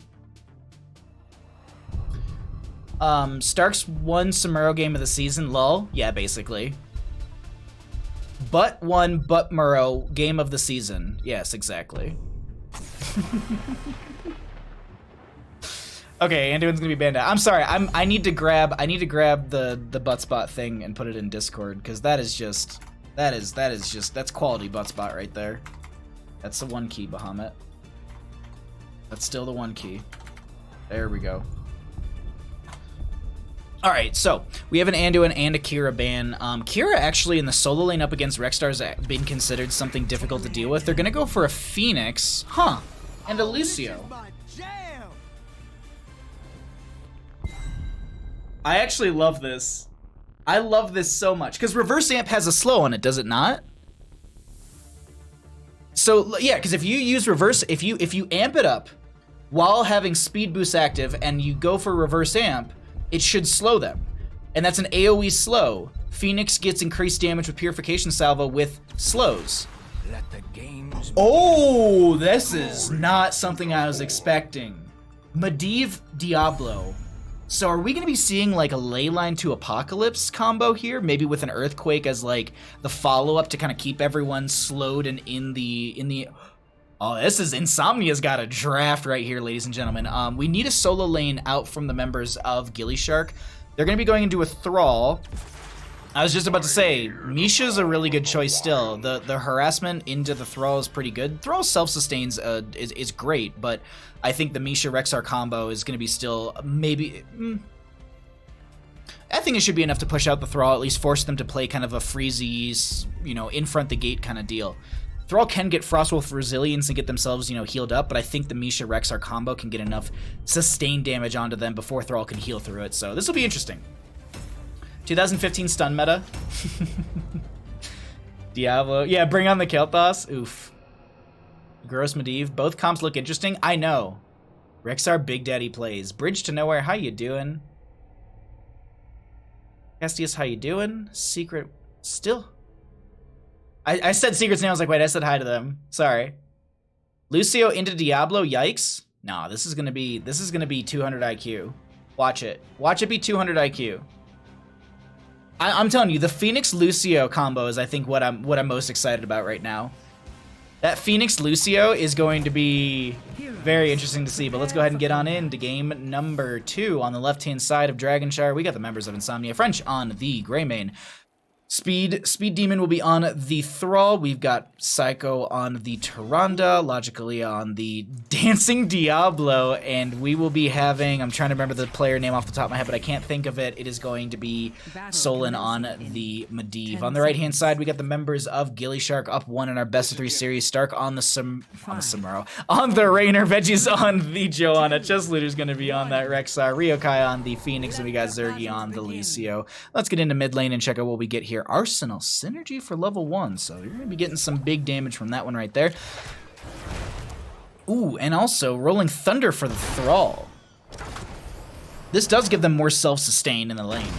Stark's won Samuro game of the season, lol. Yeah, basically. But Muro game of the season. Yes, exactly. Okay, Anduin's gonna be banned out. I'm sorry. I need to grab the butt spot thing and put it in Discord, because that's quality butt spot right there. That's the 1 key, Bahamut. That's still the 1 key. There we go. Alright, so we have an Anduin and a Kira ban. Kira actually in the solo lane up against Rexstar has been considered something difficult to deal with. They're gonna go for a Phoenix, and a Lucio. I actually love this. I love this so much, because reverse amp has a slow on it, does it not? So yeah, because if you use reverse, if you amp it up while having speed boost active and you go for reverse amp, it should slow them. And that's an AoE slow Phoenix gets increased damage with Purification Salvo with slows. Let the games Oh, this is not something I was expecting. Medivh Diablo. So are we going to be seeing like a Leyline to Apocalypse combo here? Maybe with an Earthquake as like the follow-up to kind of keep everyone slowed and in the... Oh, this is... Nsomnia's got a draft right here, ladies and gentlemen. We need a solo lane out from the members of gillyShark. They're going to be going into a Thrall. I was just about to say, Misha's a really good choice still. The harassment into the Thrall is pretty good. Thrall self-sustains is great, but I think the Misha Rexar combo is going to be still maybe... I think it should be enough to push out the Thrall, at least force them to play kind of a freezy, you know, in front the gate kind of deal. Thrall can get Frostwolf Resilience and get themselves, you know, healed up, but I think the Misha Rexar combo can get enough sustained damage onto them before Thrall can heal through it, so this will be interesting. 2015 stun meta. Diablo. Yeah, bring on the Kel'Thas. Oof. Gross Medivh. Both comps look interesting. I know. Rexar Big Daddy plays. Bridge to Nowhere. How you doing? Castius, how you doing? Secret. Still. I said secrets and I was like, wait, I said hi to them. Sorry. Lucio into Diablo. Yikes. Nah, this is gonna be 200 IQ. Watch it. Watch it be 200 IQ. I'm telling you, the Phoenix Lucio combo is, I think, what I'm most excited about right now. That Phoenix Lucio is going to be very interesting to see. But let's go ahead and get on into game number 2 on the left-hand side of Dragonshire. We got the members of Nsomnia, French on the Greymane. Speed Demon will be on the Thrall. We've got Psycho on the Tyrande, Logically on the Dancing Diablo, and we will be having, I'm trying to remember the player name off the top of my head, but I can't think of it. It is going to be Solon on the Medivh. On the right-hand side, we got the members of gillyShark up 1 in our best of 3 series. Stark on the Samuro, on the Rainer, Veggies on the Joanna, Chesslooter's going to be on that Rexar, Ryokai on the Phoenix, and we got Zergy on the Lucio. Let's get into mid lane and check out what we get here. Arsenal Synergy for level 1, so you're going to be getting some big damage from that one right there. Ooh, and also Rolling Thunder for the Thrall. This does give them more self-sustain in the lane.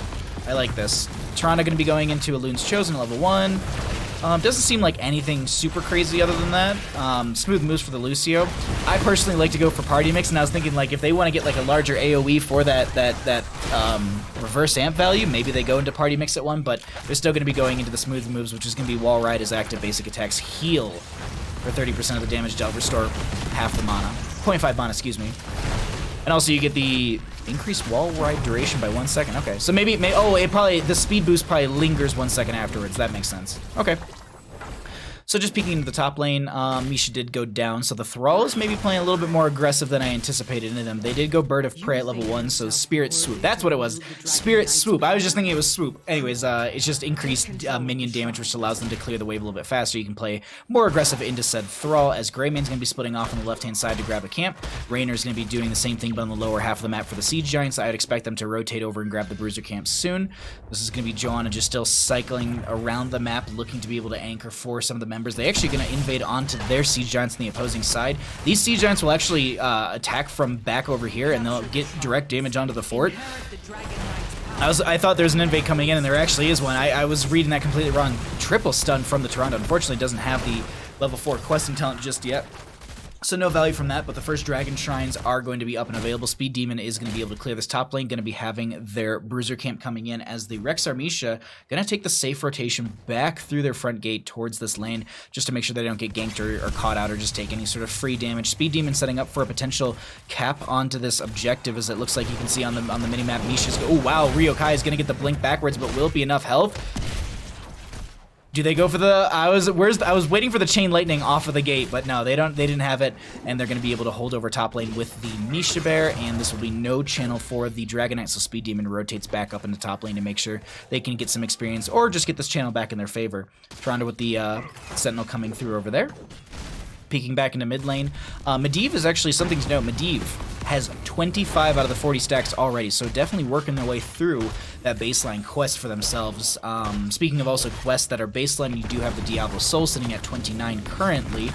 I like this. Tyrande going to be going into Elun's Chosen level 1. Doesn't seem like anything super crazy other than that. Smooth moves for the Lucio. I personally like to go for Party Mix, and I was thinking, like, if they want to get like a larger AoE for that reverse amp value, maybe they go into Party Mix at 1, but they're still going to be going into the smooth moves, which is going to be Wall Ride as active basic attacks heal for 30% of the damage dealt, restore half the mana. 0.5 mana, excuse me. And also you get the increased wall ride duration by 1 second. Okay, so maybe the speed boost probably lingers 1 second afterwards. That makes sense. Okay. So just peeking into the top lane, Misha did go down, so the Thrall is maybe playing a little bit more aggressive than I anticipated into them. They did go Bird of Prey at level 1, so Spirit Swoop. That's what it was. Spirit Swoop. I was just thinking it was Swoop. Anyways, it's just increased minion damage, which allows them to clear the wave a little bit faster. You can play more aggressive into said Thrall, as Greymane's going to be splitting off on the left-hand side to grab a camp. Rainer's going to be doing the same thing, but on the lower half of the map for the Siege Giants. I would expect them to rotate over and grab the Bruiser camp soon. This is going to be Joanna just still cycling around the map, looking to be able to anchor for some of the members. They actually going to invade onto their Siege Giants on the opposing side. These Siege Giants will actually attack from back over here, and they'll get direct damage onto the fort. I thought there was an invade coming in, and there actually is one. I was reading that completely wrong. Triple stun from the Tyrande. Unfortunately, doesn't have the level 4 questing talent just yet. So no value from that, but the first Dragon Shrines are going to be up and available. Speed Demon is going to be able to clear this top lane, going to be having their Bruiser camp coming in, as the Rexar Misha going to take the safe rotation back through their front gate towards this lane, just to make sure they don't get ganked or caught out or just take any sort of free damage. Speed Demon setting up for a potential cap onto this objective, as it looks like you can see on the minimap. Misha's oh wow, Ryokai is going to get the blink backwards, but will it be enough health? Do they go for the? I was waiting for the chain lightning off of the gate, but no, they didn't have it, and they're going to be able to hold over top lane with the Misha Bear, and this will be no channel for the Dragon Knight, so Speed Demon rotates back up into top lane to make sure they can get some experience or just get this channel back in their favor. Tyrande with the Sentinel coming through over there. Peeking back into mid lane. Medivh is actually something to note. Medivh has 25 out of the 40 stacks already, so definitely working their way through that baseline quest for themselves. Speaking of also quests that are baseline, you do have the Diablo Soul sitting at 29 currently.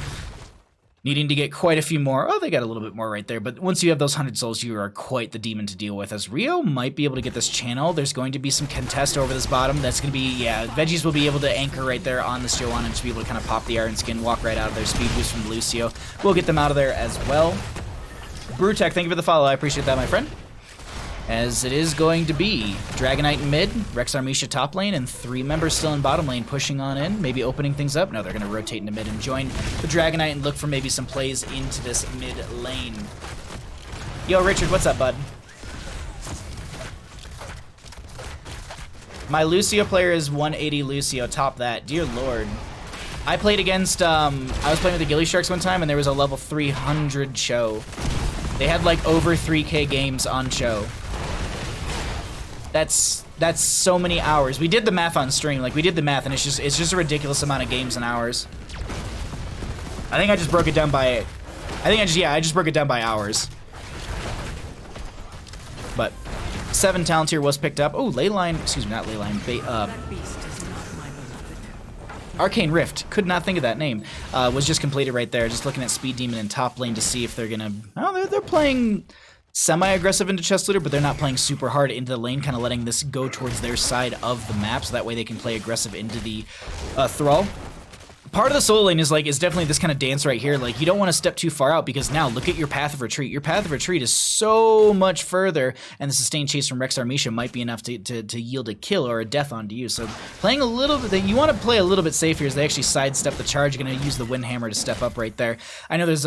needing to get quite a few more. Oh, they got a little bit more right there. But once you have those 100 souls, you are quite the demon to deal with. As Rio might be able to get this channel, there's going to be some contest over this bottom. That's going to be, yeah, Veggies will be able to anchor right there on this Joanna and just be able to kind of pop the Iron Skin, walk right out of there. Speed boost from Lucio. We'll get them out of there as well. Brewtech, thank you for the follow. I appreciate that, my friend. As it is going to be Dragonite in mid, Rex Armisha top lane, and 3 members still in bottom lane pushing on in, maybe opening things up. No, they're going to rotate into mid and join the Dragonite and look for maybe some plays into this mid lane. Yo, Richard, what's up, bud? My Lucio player is 180 Lucio, top that. Dear Lord. I played against, I was playing with the gillySharks one time, and there was a level 300 Cho. They had like over 3K games on Cho. That's so many hours. We did the math on stream. Like, we did the math, and it's just a ridiculous amount of games and hours. I think I just broke it down by... I just broke it down by hours. But 7 talent tier was picked up. Oh, Leyline... Excuse me, not Leyline. Arcane Rift. Could not think of that name. Was just completed right there. Just looking at Speed Demon in top lane to see if they're gonna... Oh, they're playing... semi-aggressive into chest leader, but they're not playing super hard into the lane, kind of letting this go towards their side of the map, so that way they can play aggressive into the Thrall. Part of the solo lane is definitely this kind of dance right here. Like, you don't want to step too far out, because now look at your path of retreat. Your path of retreat is so much further, and the sustained chase from Rex Armisha might be enough to yield a kill or a death onto you. So playing a little bit, you want to play a little bit safer as they actually sidestep the charge. You're going to use the Windhammer to step up right there. I know there's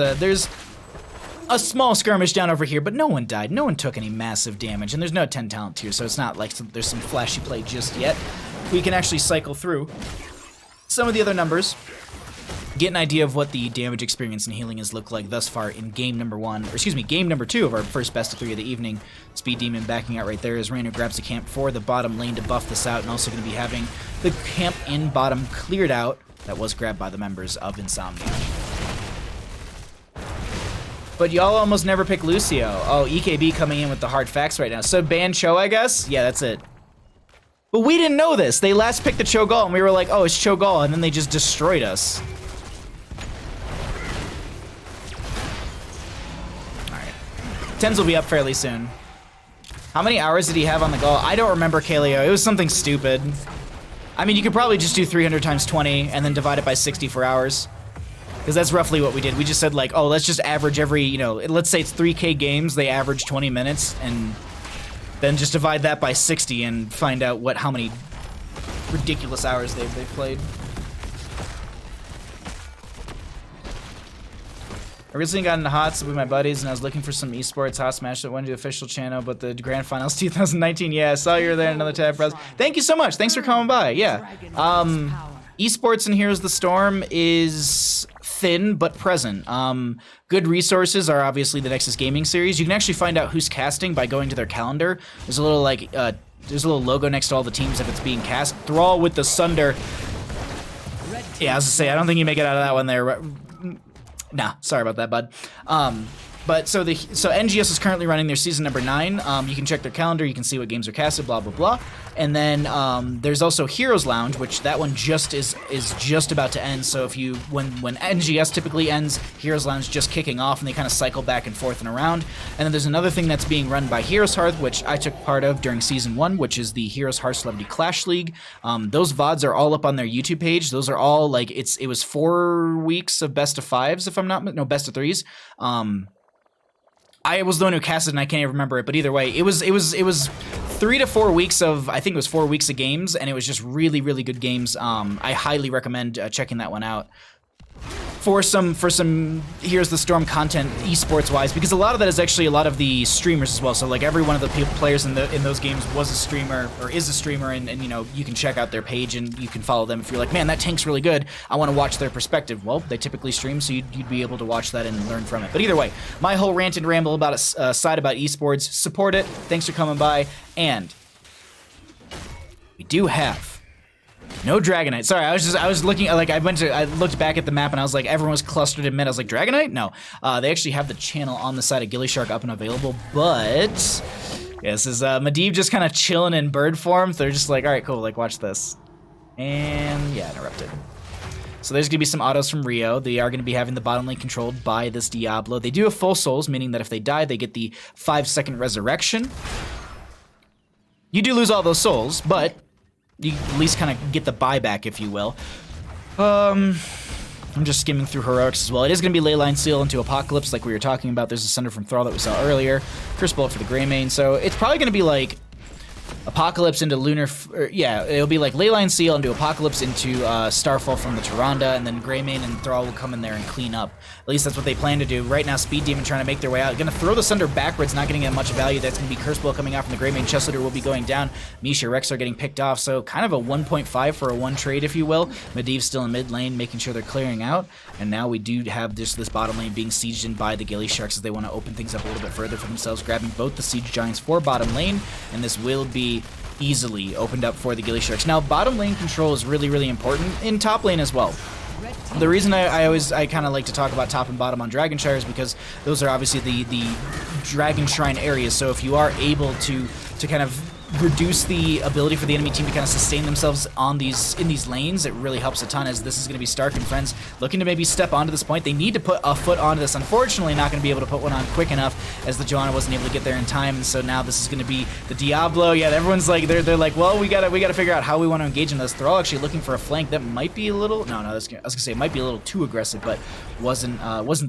a small skirmish down over here, but no one died. No one took any massive damage, and there's no 10 talent tier, so it's not like there's some flashy play just yet. We can actually cycle through some of the other numbers, get an idea of what the damage experience and healing has looked like thus far in game number 2 of our first best of 3 of the evening. Speed Demon backing out right there as Rainer grabs the camp for the bottom lane to buff this out, and also going to be having the camp in bottom cleared out. That was grabbed by the members of Nsomnia. But y'all almost never pick Lucio. Oh, EKB coming in with the hard facts right now. So ban Cho, I guess? Yeah, that's it. But we didn't know this. They last picked the Cho'Gall, and we were like, oh, it's Cho'Gall, and then they just destroyed us. Alright. Tens will be up fairly soon. How many hours did he have on the Gall? I don't remember, Kaleo. It was something stupid. I mean, you could probably just do 300 times 20 and then divide it by 60 for hours. Because that's roughly what we did. We just said, like, oh, let's just average every, you know, let's say it's 3K games, they average 20 minutes, and then just divide that by 60 and find out how many ridiculous hours they've played. I recently got into HOTS with my buddies, and I was looking for some esports Hot Smash that went to the official channel, but the Grand Finals 2019, yeah, I saw you were there, another tab, bros. Thank you so much. Thanks for coming by, yeah. Esports in Heroes of the Storm is thin but present. Good resources are obviously the Nexus Gaming series. You can actually find out who's casting by going to their calendar. There's a little there's a little logo next to all the teams if it's being cast. Thrall with the Sunder. Yeah, I was gonna say, I don't think you make it out of that one there. Nah, sorry about that, bud. But so NGS is currently running their season number 9. You can check their calendar, you can see what games are casted, blah blah blah. And then there's also Heroes Lounge, which that one just is just about to end. So if you when NGS typically ends, Heroes Lounge just kicking off, and they kind of cycle back and forth and around. And then there's another thing that's being run by Heroes Hearth, which I took part of during season 1, which is the Heroes Hearth Celebrity Clash League. Those VODs are all up on their YouTube page. Those are all like it was 4 weeks of best of 5s, if I'm not best of 3s. I was the one who casted, and I can't even remember it, but either way, it was 3 to 4 weeks of, I think it was 4 weeks of games, and it was just really, really good games. I highly recommend checking that one out for some Here's the Storm content esports wise, because a lot of that is actually a lot of the streamers as well. So like every one of the players in those games was a streamer or is a streamer, and you know, you can check out their page and you can follow them if you're like, man, that tank's really good, I want to watch their perspective. Well, they typically stream, so you'd be able to watch that and learn from it. But either way, my whole rant and ramble about a side about esports, support it. Thanks for coming by, and we do have no Dragonite. Sorry, I was looking, like, I looked back at the map and I was like, everyone was clustered in mid. I was like, Dragonite? No. They actually have the channel on the side of gillyShark up and available, but yeah, this is Medivh just kind of chilling in bird form. So they're just like, all right, cool, like, watch this. And yeah, interrupted. So there's going to be some autos from Rio. They are going to be having the bottom lane controlled by this Diablo. They do have full souls, meaning that if they die, they get the 5-second resurrection. You do lose all those souls, but you at least kind of get the buyback, if you will. I'm just skimming through heroics as well. It is going to be Leyline Seal into Apocalypse, like we were talking about. There's a Sunder from Thrall that we saw earlier. Curse Bullet for the Greymane. So it's probably going to be like Apocalypse into Lunar... yeah, it'll be like Leyline Seal into Apocalypse into Starfall from the Tyrande, and then Greymane and Thrall will come in there and clean up. At least that's what they plan to do. Right now, Speed Demon trying to make their way out. Gonna throw the Sunder backwards, not getting much value. That's gonna be Curse Blow coming out from the Greymane. Chest Leader will be going down. Misha, Rex are getting picked off, so kind of a 1.5 for a 1 trade, if you will. Medivh's still in mid lane, making sure they're clearing out. And now we do have this bottom lane being sieged in by the gillySharks as they want to open things up a little bit further for themselves, grabbing both the Siege Giants for bottom lane, and this will be easily opened up for the gillySharks. Now, bottom lane control is really, really important in top lane as well. The reason I kind of like to talk about top and bottom on Dragonshire is because those are obviously the Dragon Shrine areas. So if you are able to kind of reduce the ability for the enemy team to kind of sustain themselves in these lanes, it really helps a ton, as this is going to be Stark and friends looking to maybe step onto this point. They need to put a foot onto this. Unfortunately, not going to be able to put one on quick enough, as the Johanna wasn't able to get there in time, and so now this is going to be the Diablo. Yeah, everyone's like, they're like, well, we gotta figure out how we want to engage in this. They're all actually looking for a flank that might be a little, I was gonna say it might be a little too aggressive, but wasn't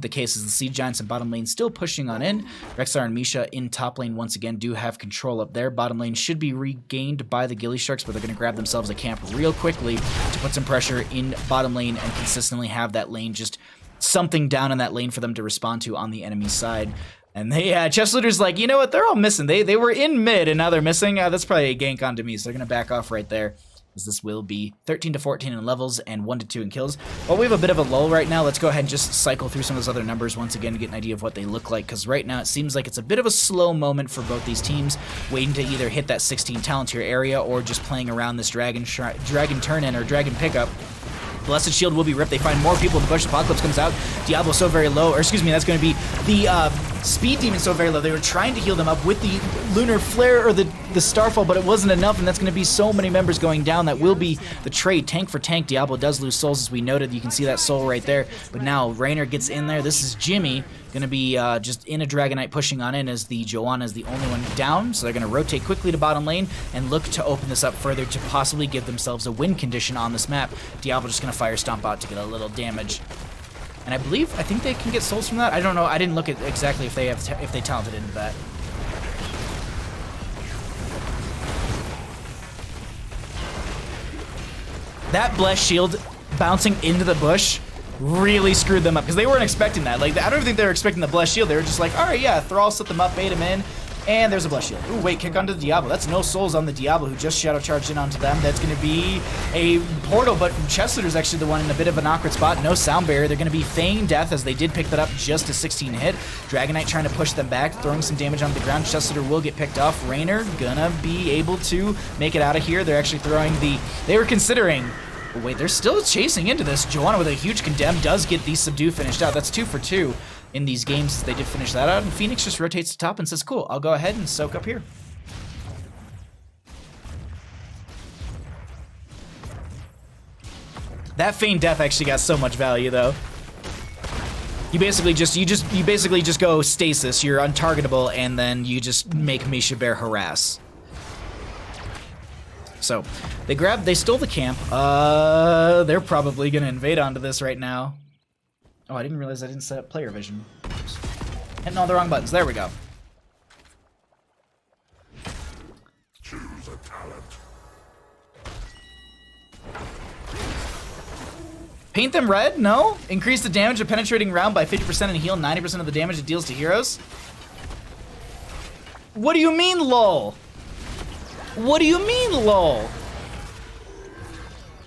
the case, as the Siege Giants in bottom lane still pushing on in. Rexar and Misha in top lane once again do have control up there. Bottom lane should be regained by the gillySharks, but they're going to grab themselves a camp real quickly to put some pressure in bottom lane and consistently have that lane, just something down in that lane for them to respond to on the enemy side. And Chest Leader's like, you know what, they're all missing. They were in mid and now they're missing. That's probably a gank onto me, so they're going to back off right there, as this will be 13 to 14 in levels and 1 to 2 in kills. While we have a bit of a lull right now, let's go ahead and just cycle through some of those other numbers once again to get an idea of what they look like, because right now it seems like it's a bit of a slow moment for both these teams, waiting to either hit that 16 talent tier area or just playing around this Dragon turn-in or Dragon pickup. Blessed Shield will be ripped. They find more people in the bush. Apocalypse comes out. Diablo so very low, or excuse me, that's going to be the Speed Demon so very low. They were trying to heal them up with the Lunar Flare or the Starfall, but it wasn't enough, and that's going to be so many members going down. That will be the trade. Tank for tank. Diablo does lose souls, as we noted. You can see that soul right there. But now Raynor gets in there. This is Jimmy going to be just in a Dragonite pushing on in, as the Johanna is the only one down. So they're going to rotate quickly to bottom lane and look to open this up further to possibly give themselves a win condition on this map. Diablo just going to fire Stomp out to get a little damage. And I think they can get souls from that. I don't know. I didn't look at exactly if they talented into that. That Blessed Shield bouncing into the bush really screwed them up, because they weren't expecting that. Like, I don't think they were expecting the Blessed Shield. They were just like, all right, yeah, Thrall set them up, bait him in, and there's a Blessed Shield. Ooh, wait, kick onto the Diablo. That's no souls on the Diablo, who just shadow charged in onto them. That's going to be a portal, but Chest Leader's actually the one in a bit of an awkward spot. No sound barrier. They're going to be feigning death, as they did pick that up just a 16 hit. Dragonite trying to push them back, throwing some damage on the ground. Chest Leader will get picked off. Raynor gonna be able to make it out of here. They're actually throwing they were considering... Wait, they're still chasing into this. Johanna with a huge condemn does get the subdue finished out. That's 2 for 2 in these games. They did finish that out, and Phoenix just rotates to top and says, cool, I'll go ahead and soak up here. That feigned death actually got so much value, though. You basically just go stasis. You're untargetable, and then you just make Misha Bear harass. So they stole the camp. They're probably gonna invade onto this right now. Oh, I didn't realize I didn't set up player vision. Oops. Hitting all the wrong buttons. There we go. Choose a talent. Paint them red? No. Increase the damage of penetrating round by 50% and heal 90% of the damage it deals to heroes. What do you mean, lol? What do you mean, lol?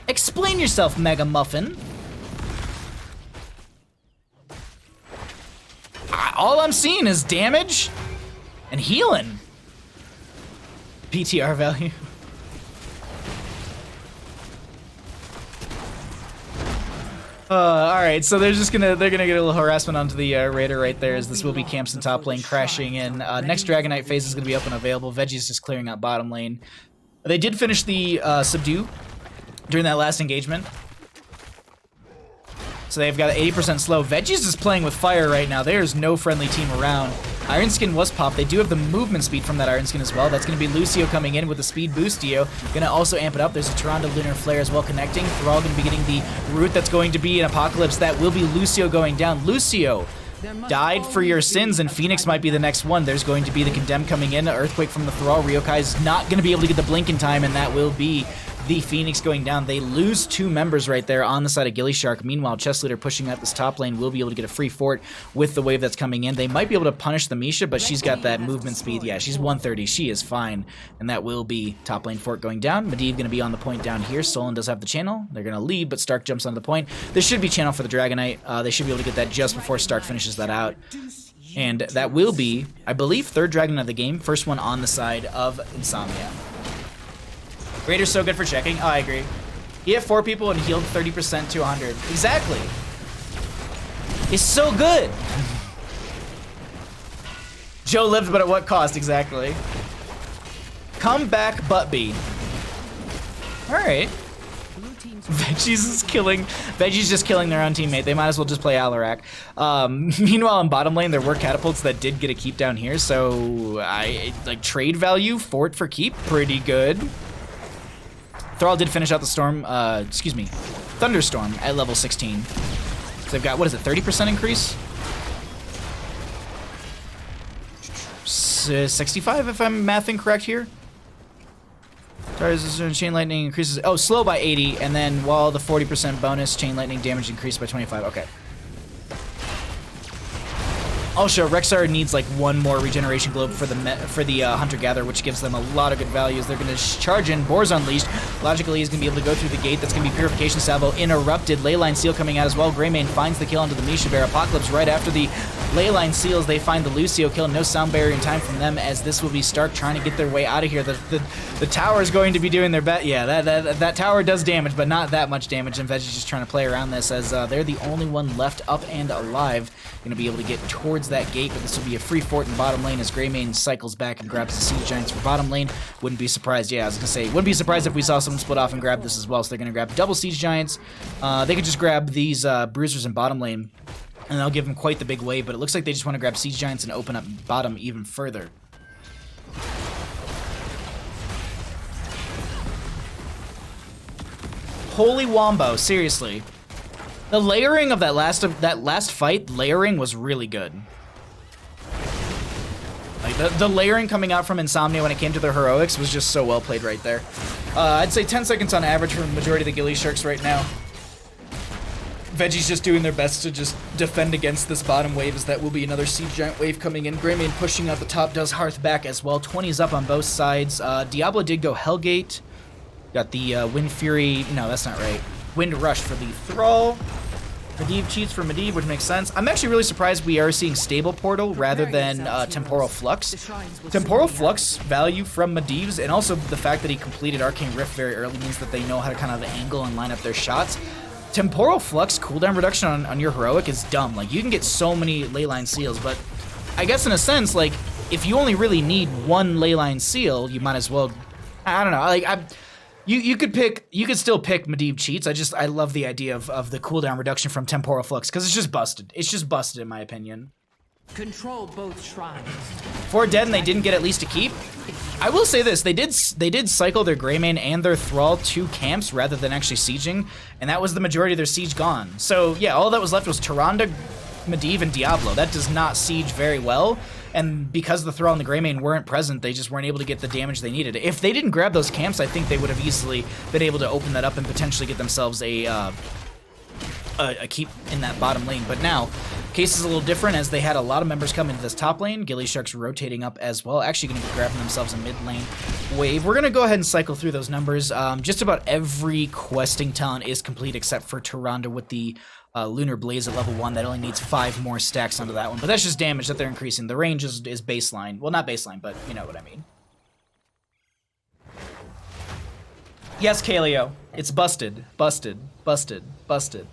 Explain yourself, Mega Muffin. All I'm seeing is damage and healing. PTR value. All right, so they're gonna get a little harassment onto the Raider right there, as this will be camps in top lane crashing in. Next Dragonite phase is gonna be open available. Veggie's just clearing out bottom lane. They did finish the subdue during that last engagement. So they've got 80% slow. Veggie's just playing with fire right now. There's no friendly team around. Iron Skin was popped. They do have the movement speed from that Iron Skin as well. That's going to be Lucio coming in with the speed boostio. Going to also amp it up. There's a Tyrande Lunar Flare as well connecting. Thrall going to be getting the root that's going to be an Apocalypse. That will be Lucio going down. Lucio died for your sins, and Phoenix might be the next one. There's going to be the Condemned coming in. Earthquake from the Thrall. Ryokai is not going to be able to get the blink in time, and that will be the Phoenix going down. They lose 2 members right there on the side of gillyShark. Meanwhile, Chess Leader pushing out this top lane will be able to get a free fort with the wave that's coming in. They might be able to punish the Misha, but she's got that movement speed. Yeah, she's 130. She is fine. And that will be top lane fort going down. Medivh going to be on the point down here. Stolen does have the channel. They're going to lead, but Stark jumps onto the point. There should be channel for the Dragonite. They should be able to get that just before Stark finishes that out. And that will be, I believe, 3rd Dragon of the game. First one on the side of Nsomnia. Raider's so good for checking. Oh, I agree. He hit 4 people and healed 30% to 100. Exactly. It's so good. Joe lived, but at what cost? Exactly. Come back, Buttby. All right. Veggie's just killing their own teammate. They might as well just play Alarak. Meanwhile, in bottom lane, there were catapults that did get a keep down here. So, like trade value, fort for keep, pretty good. Thrall did finish out the storm, Thunderstorm at level 16. So they've got, what is it, 30% increase? 65 if I'm mathing correct here. Chain Lightning increases, oh, slow by 80, and then while the 40% bonus, Chain Lightning damage increased by 25, okay. Also, Rexar needs like 1 more regeneration globe for the Hunter-Gatherer, which gives them a lot of good values. They're going to charge in. Boar's Unleashed. Logically, he's going to be able to go through the gate. That's going to be Purification Salvo interrupted. Leyline Seal coming out as well. Greymane finds the kill onto the Misha Bear. Apocalypse right after the Leyline Seals. They find the Lucio kill. No sound barrier in time from them, as this will be Stark trying to get their way out of here. The tower is going to be doing their best. Yeah, that tower does damage, but not that much damage. And Veggie's just trying to play around this, as they're the only one left up and alive. Going to be able to get towards that gate, but this will be a free fort in bottom lane as Greymane cycles back and grabs the Siege Giants for bottom lane. Wouldn't be surprised, yeah, I was going to say, wouldn't be surprised if we saw someone split off and grab this as well, so they're going to grab double Siege Giants. They could just grab these Bruisers in bottom lane, and they'll give them quite the big wave, but it looks like they just want to grab Siege Giants and open up bottom even further. Holy Wombo, seriously. The layering of that last fight, layering was really good. Like the layering coming out from Nsomnia when it came to their heroics was just so well played right there. I'd say 10 seconds on average for the majority of the gillySharks right now. Veggie's just doing their best to just defend against this bottom wave, as that will be another Siege Giant wave coming in. Greymane pushing out the top, does Hearth back as well. 20 is up on both sides. Diablo did go Hellgate. Got the Wind Fury. No, that's not right. Wind Rush for the Thrall. Medivh cheats for Medivh, which makes sense. I'm actually really surprised we are seeing Stable Portal rather than Temporal Flux. Temporal Flux value from Medivh's, and also the fact that he completed Arcane Rift very early means that they know how to kind of angle and line up their shots. Temporal Flux cooldown reduction on your heroic is dumb. Like, you can get so many Leyline Seals, but I guess in a sense, like, if you only really need 1 Leyline Seal, you might as well, I don't know, like, You could still pick Medivh cheats. I love the idea of the cooldown reduction from Temporal Flux, because it's just busted. It's just busted in my opinion. Control both shrines. 4 dead and they didn't get at least a keep. I will say this, they did cycle their Greymane and their Thrall to camps rather than actually sieging, and that was the majority of their siege gone. So yeah, all that was left was Tyrande, Medivh, and Diablo. That does not siege very well. And because the Thrall and the Greymane weren't present, they just weren't able to get the damage they needed. If they didn't grab those camps, I think they would have easily been able to open that up and potentially get themselves a keep in that bottom lane. But now, case is a little different, as they had a lot of members come into this top lane. gillyShark's rotating up as well, actually going to be grabbing themselves a mid lane wave. We're going to go ahead and cycle through those numbers. Just about every questing talent is complete except for Tyrande with the Lunar Blaze at level 1. That only needs 5 more stacks onto that one, but that's just damage that they're increasing. The range is baseline. Well, not baseline, but you know what I mean. Yes, Kaleo. It's busted. Busted. Busted. Busted.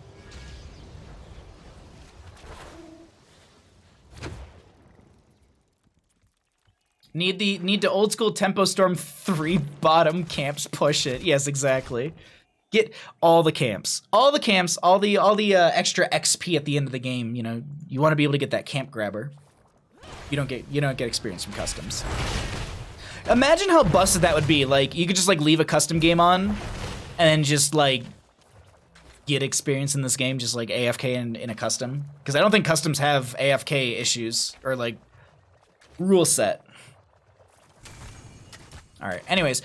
Need the old school Tempo Storm 3 bottom camps push it. Yes, exactly. Get all the camps, all the extra XP at the end of the game. You know, you want to be able to get that camp grabber. You don't get experience from customs. Imagine how busted that would be. Like, you could just like leave a custom game on, and then just like get experience in this game, just like AFK in a custom. Because I don't think customs have AFK issues or like rule set. All right. Anyways.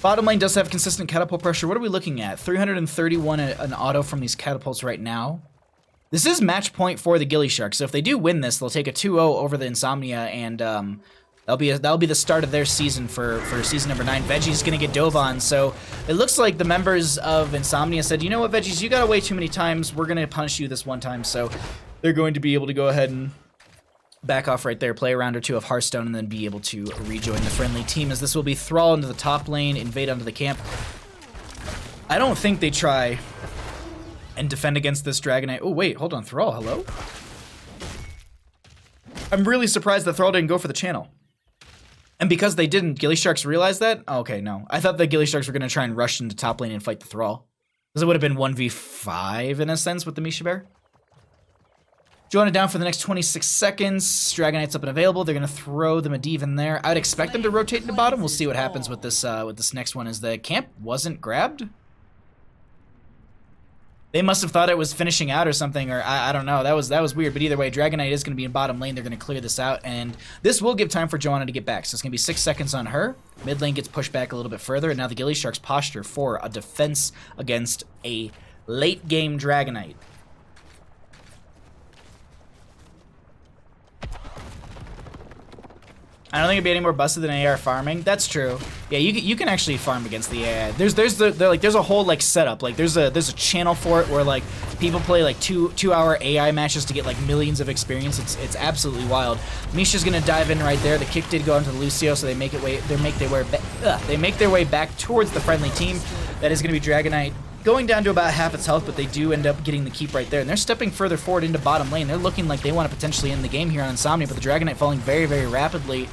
Bottom lane does have consistent catapult pressure. What are we looking at? 331 an auto from these catapults right now. This is match point for the gillyShark, so if they do win this, they'll take a 2-0 over the Nsomnia, and that'll be the start of their season for season number 9. Veggie's gonna get dove on, so it looks like the members of Nsomnia said, you know what, Veggies, you got away too many times. We're gonna punish you this one time, so they're going to be able to go ahead and back off right there, play a round or two of Hearthstone, and then be able to rejoin the friendly team, as this will be Thrall into the top lane, invade onto the camp. I don't think they try and defend against this Dragonite. Oh, wait, hold on. Thrall, hello? I'm really surprised that Thrall didn't go for the channel. And because they didn't, gillySharks realized that? Oh, okay, no. I thought the gillySharks were going to try and rush into top lane and fight the Thrall. Because it would have been 1v5 in a sense with the Misha Bear. Joanna down for the next 26 seconds. Dragonite's up and available. They're going to throw the Medivh in there. I'd expect them to rotate to the bottom. We'll see what happens with this next one. As the camp wasn't grabbed? They must have thought it was finishing out or something, or I don't know. That was weird. But either way, Dragonite is going to be in bottom lane. They're going to clear this out, and this will give time for Joanna to get back. So it's going to be 6 seconds on her. Mid lane gets pushed back a little bit further, and now the gillyShark's posture for a defense against a late game Dragonite. I don't think it'd be any more busted than AR farming. That's true. Yeah, you can actually farm against the AI. There's a whole like setup. Like there's a channel for it where like people play like two-hour AI matches to get like millions of experience. It's absolutely wild. Misha's gonna dive in right there. The kick did go into Lucio, so they make their way back towards the friendly team. That is gonna be Dragonite going down to about half its health, but they do end up getting the keep right there. And they're stepping further forward into bottom lane. They're looking like they want to potentially end the game here on Nsomnia, but the Dragonite falling very, very rapidly.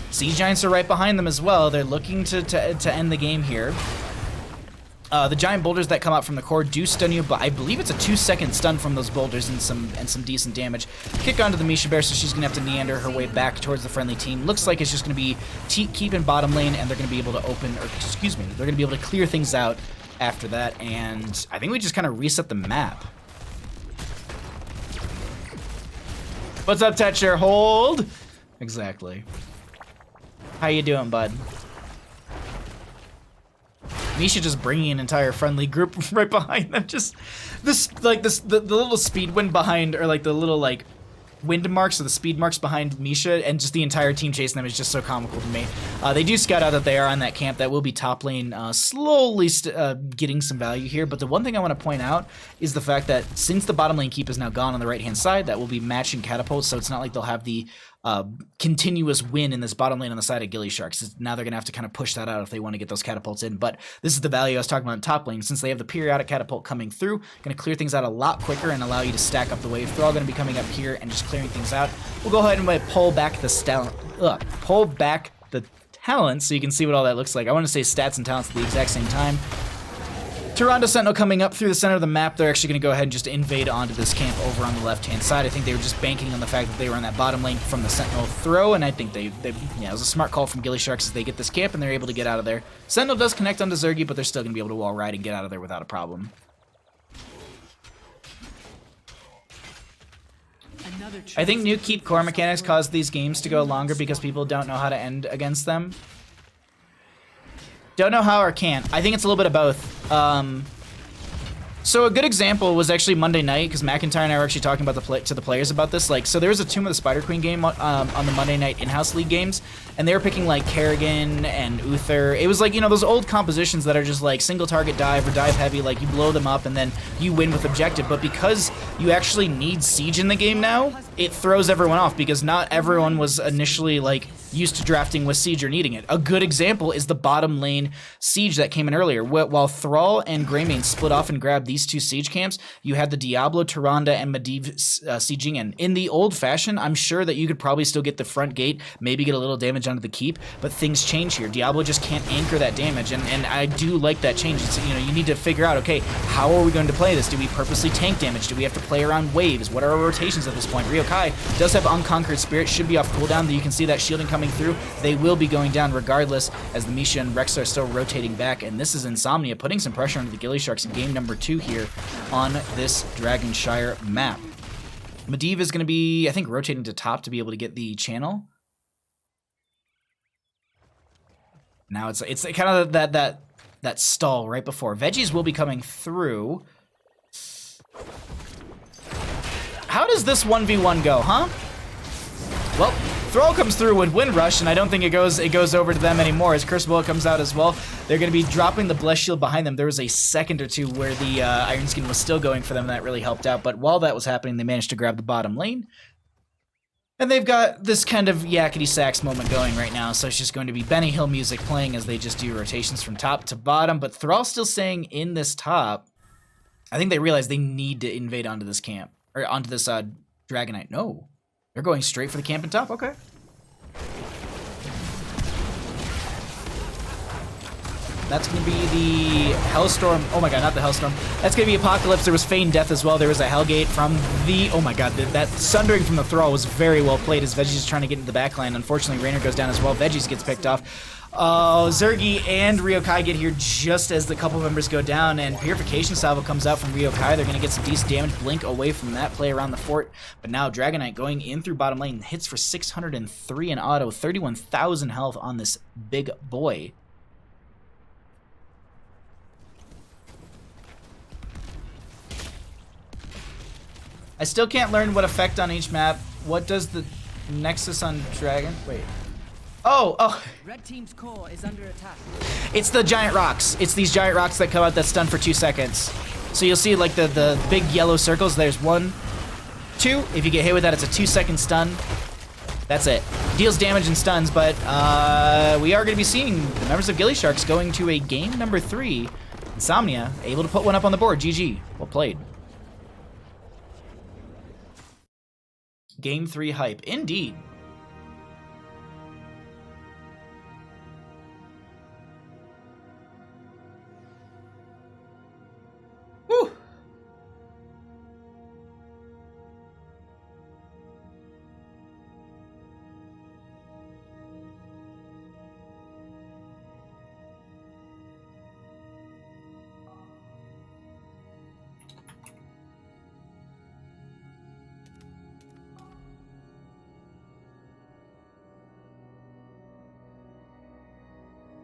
Siege Giants are right behind them as well. They're looking to end the game here. The giant boulders that come out from the core do stun you, but I believe it's a 2-second stun from those boulders and some decent damage. Kick onto the Misha Bear, so she's gonna have to meander her way back towards the friendly team. Looks like it's just gonna be keep in bottom lane, and they're gonna be able to they're gonna be able to clear things out after that, and I think we just kind of reset the map. What's up, Tetcher? Hold. Exactly. How you doing, bud? Misha just bringing an entire friendly group right behind them. Just the little speed wind behind, or like the little like wind marks or the speed marks behind Misha, and just the entire team chasing them is just so comical to me. They do scout out that they are on that camp. That will be top lane, slowly getting some value here. But the one thing I want to point out is the fact that since the bottom lane keep is now gone on the right hand side, that will be matching catapults. So it's not like they'll have the continuous win in this bottom lane on the side of gillySharks. Now they're going to have to kind of push that out if they want to get those catapults in. But this is the value I was talking about in top lane. Since they have the periodic catapult coming through, going to clear things out a lot quicker and allow you to stack up the wave. They're all going to be coming up here and just clearing things out. We'll go ahead and pull back the talents so you can see what all that looks like. I want to say stats and talents at the exact same time. Tyrande Sentinel coming up through the center of the map. They're actually going to go ahead and just invade onto this camp over on the left-hand side. I think they were just banking on the fact that they were on that bottom lane from the Sentinel throw, and I think it was a smart call from gillySharks as they get this camp and they're able to get out of there. Sentinel does connect onto Zergy, but they're still going to be able to wall ride and get out of there without a problem. I think new keep core mechanics cause these games to go longer because people don't know how to end against them. Don't know how or can't. I think it's a little bit of both. So a good example was actually Monday night, because McIntyre and I were actually talking about to the players about this. Like, so there was a Tomb of the Spider Queen game on the Monday night in-house league games, and they were picking like Kerrigan and Uther. It was like, you know, those old compositions that are just like single target dive or dive heavy, like you blow them up and then you win with objective. But because you actually need siege in the game now, it throws everyone off because not everyone was initially like used to drafting with Siege or needing it. A good example is the bottom lane Siege that came in earlier. While Thrall and Greymane split off and grabbed these two Siege camps, you had the Diablo, Tyrande, and Medivh sieging in. In the old fashion, I'm sure that you could probably still get the front gate, maybe get a little damage onto the keep, but things change here. Diablo just can't anchor that damage, and I do like that change. It's, you know, you need to figure out, okay, how are we going to play this? Do we purposely tank damage? Do we have to play around waves? What are our rotations at this point? Ryokai does have Unconquered Spirit, should be off cooldown. You can see that shielding coming through. They will be going down regardless as the Misha and Rex are still rotating back, and this is Nsomnia putting some pressure onto the gillySharks in game number 2 here on this Dragonshire map. Medivh is going to be, I think, rotating to top to be able to get the channel. Now it's kind of that stall right before. Veggies will be coming through. How does this 1v1 go, huh? Well, Thrall comes through with Wind Rush, and I don't think it goes over to them anymore as Curse Bullet comes out as well. They're going to be dropping the Blessed Shield behind them. There was a second or two where the Iron Skin was still going for them, and that really helped out. But while that was happening, they managed to grab the bottom lane. And they've got this kind of yakety sax moment going right now, so it's just going to be Benny Hill music playing as they just do rotations from top to bottom. But Thrall still staying in this top. I think they realize they need to invade onto this camp, or onto this Dragonite. No. They're going straight for the camp and top, okay. That's going to be the Hellstorm. Oh my god, not the Hellstorm. That's going to be Apocalypse. There was Feign Death as well. There was a Hellgate from the... Oh my god, that Sundering from the Thrall was very well played as Veggies is trying to get into the backline. Unfortunately, Raynor goes down as well. Veggies gets picked off. Zergy and Ryokai get here just as the couple members go down, and Purification Salvo comes out from Ryokai. They're going to get some decent damage. Blink away from that play around the fort. But now Dragonite going in through bottom lane. Hits for 603 in auto. 31,000 health on this big boy. I still can't learn what effect on each map. What does the Nexus on Dragon... Wait. Oh. Red team's core is under attack. It's the giant rocks. It's these giant rocks that come out that stun for 2 seconds. So you'll see like the big yellow circles. There's 1, 2. If you get hit with that, it's a 2-second stun. That's it. Deals damage and stuns, but we are going to be seeing the members of gillySharks going to a game number 3. Nsomnia able to put one up on the board. GG. Well played. Game 3 hype. Indeed. Woo!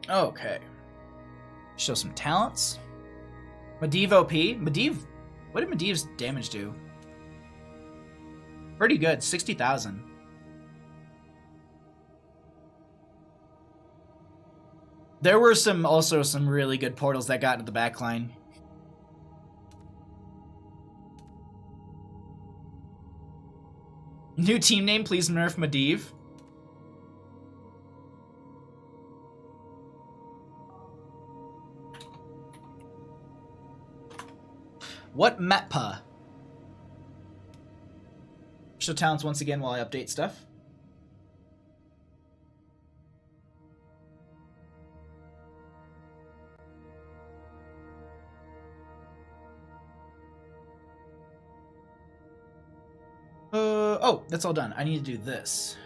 Okay. Show some talents. Medivh OP. Medivh. What did Medivh's damage do? Pretty good. 60,000. There were also some really good portals that got into the backline. New team name, please nerf Medivh. What mappa? Show talents once again while I update stuff. Oh, that's all done. I need to do this.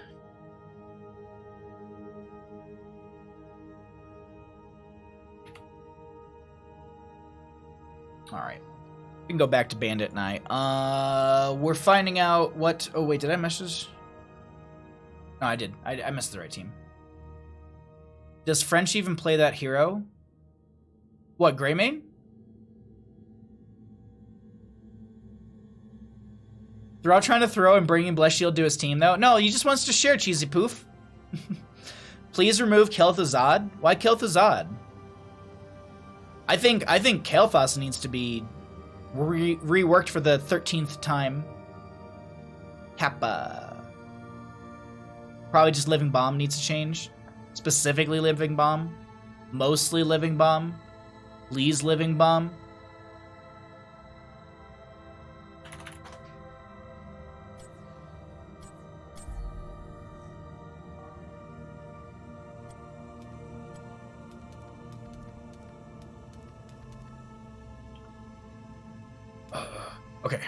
All right. We can go back to Bandit Night. We're finding out what... Oh, wait, did I message? No, I did. I missed the right team. Does French even play that hero? What, Greymane? They're all trying to throw and bringing Blessed Shield to his team, though. No, he just wants to share, Cheesy Poof. Please remove Kel'Thuzad. Why Kel'Thuzad? I think Kael'thas needs to be reworked for the 13th time. Kappa. Probably just Living Bomb needs to change. Specifically Living Bomb. Mostly Living Bomb. Lee's Living Bomb. Okay.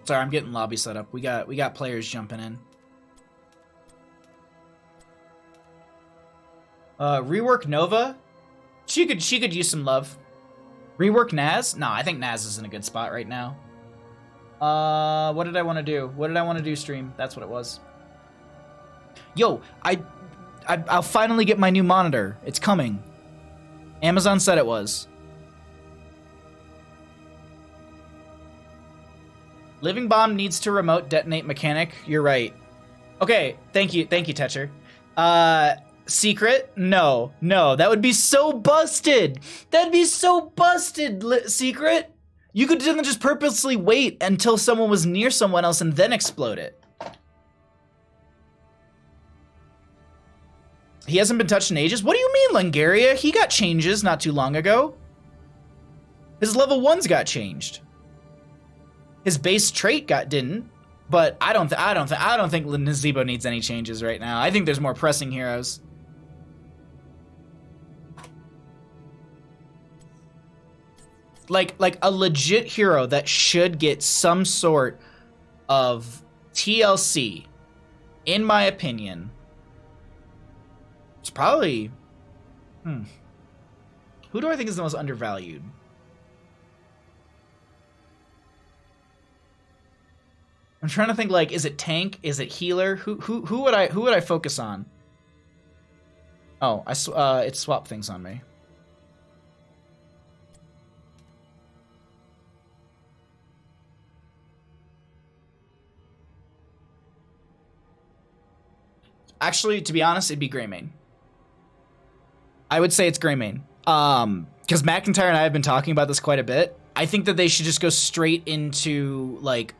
Sorry, I'm getting lobby set up. We got players jumping in. Rework Nova. She could use some love. Rework Naz? No, I think Naz is in a good spot right now. What did I want to do? What did I want to do, stream? That's what it was. Yo, I'll finally get my new monitor. It's coming. Amazon said it was. Living Bomb needs to remote detonate mechanic. You're right. Okay, thank you, Tetcher. Secret? No, that would be so busted. That'd be so busted, Secret. You could then just purposely wait until someone was near someone else and then explode it. He hasn't been touched in ages? What do you mean, Langaria? He got changes not too long ago. His level 1s got changed. His base trait didn't, but I don't think Nazebo needs any changes right now. I think there's more pressing heroes. Like a legit hero that should get some sort of TLC, in my opinion. It's probably... Who do I think is the most undervalued? I'm trying to think, like, is it tank? Is it healer? Who would I focus on? Oh, it swapped things on me. Actually, to be honest, it'd be Greymane. I would say it's Greymane. Because McIntyre and I have been talking about this quite a bit. I think that they should just go straight into, like,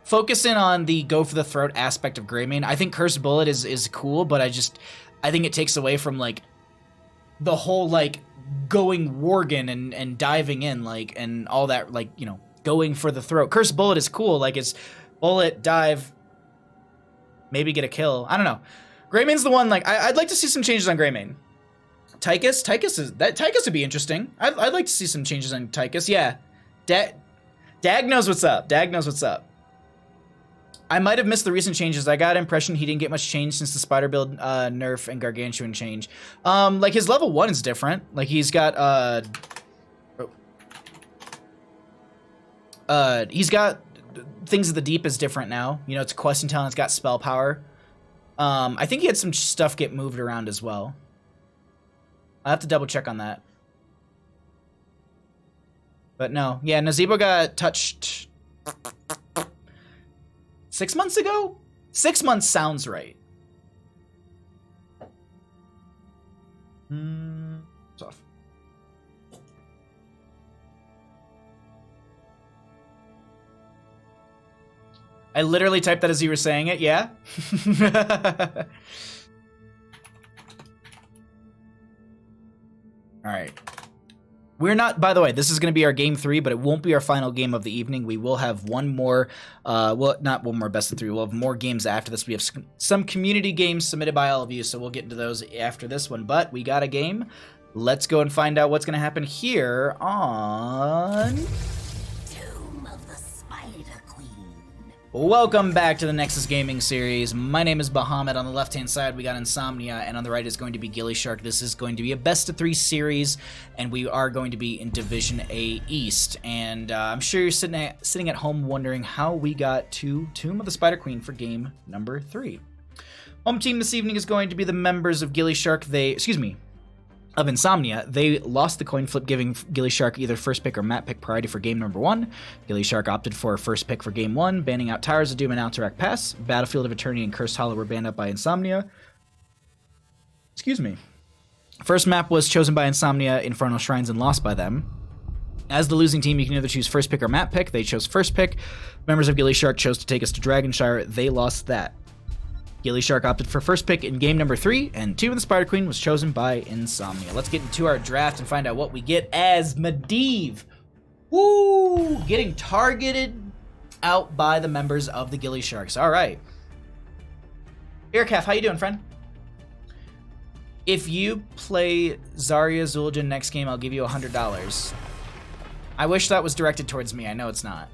focus in on the go for the throat aspect of Greymane. I think Cursed Bullet is cool, but I think it takes away from, like, the whole, like, going Worgen and diving in, like, and all that, like, you know, going for the throat. Cursed Bullet is cool. Like, it's bullet, dive, maybe get a kill. I don't know. Greymane's the one, like, I'd like to see some changes on Greymane. Tychus would be interesting. I'd like to see some changes on Tychus. Yeah. Dag knows what's up. Dag knows what's up. I might have missed the recent changes. I got an impression he didn't get much change since the spider build nerf and gargantuan change. Like, his level 1 is different. Like, he's got Things of the Deep is different now. You know, it's questing talent, it's got spell power. I think he had some stuff get moved around as well. I'll have to double check on that. But no, yeah, Nazebo got touched 6 months ago? 6 months sounds right. It's off. I literally typed that as you were saying it, yeah? Alright. We're not, by the way, this is going to be our game 3, but it won't be our final game of the evening. We will have one more, well, not one more best of 3. We'll have more games after this. We have some community games submitted by all of you, so we'll get into those after this one. But we got a game. Let's go and find out what's going to happen here on... Welcome back to the Nexus Gaming Series. My name is Bahamut. On the left-hand side, we got Nsomnia, and on the right is going to be gillyShark. This is going to be a best-of-3 series, and we are going to be in Division A East. And I'm sure you're sitting at home wondering how we got to Tomb of the Spider Queen for game number 3. Home team this evening is going to be the members of gillyShark. Of Nsomnia. They lost the coin flip, giving gillyShark either first pick or map pick priority for game number 1. gillyShark opted for a first pick for game 1, banning out Towers of Doom and Alterac Pass. Battlefield of Eternity and Cursed Hollow were banned out by Nsomnia. Excuse me. First map was chosen by Nsomnia, Infernal Shrines, and lost by them. As the losing team, you can either choose first pick or map pick. They chose first pick. Members of gillyShark chose to take us to Dragonshire. They lost that. gillyShark opted for first pick in game number 3, and 2 in the Spider Queen was chosen by Nsomnia. Let's get into our draft and find out what we get as Medivh. Woo! Getting targeted out by the members of the gillySharks. All right. Aircaf, how you doing, friend? If you play Zarya Zul'jin next game, I'll give you $100. I wish that was directed towards me. I know it's not.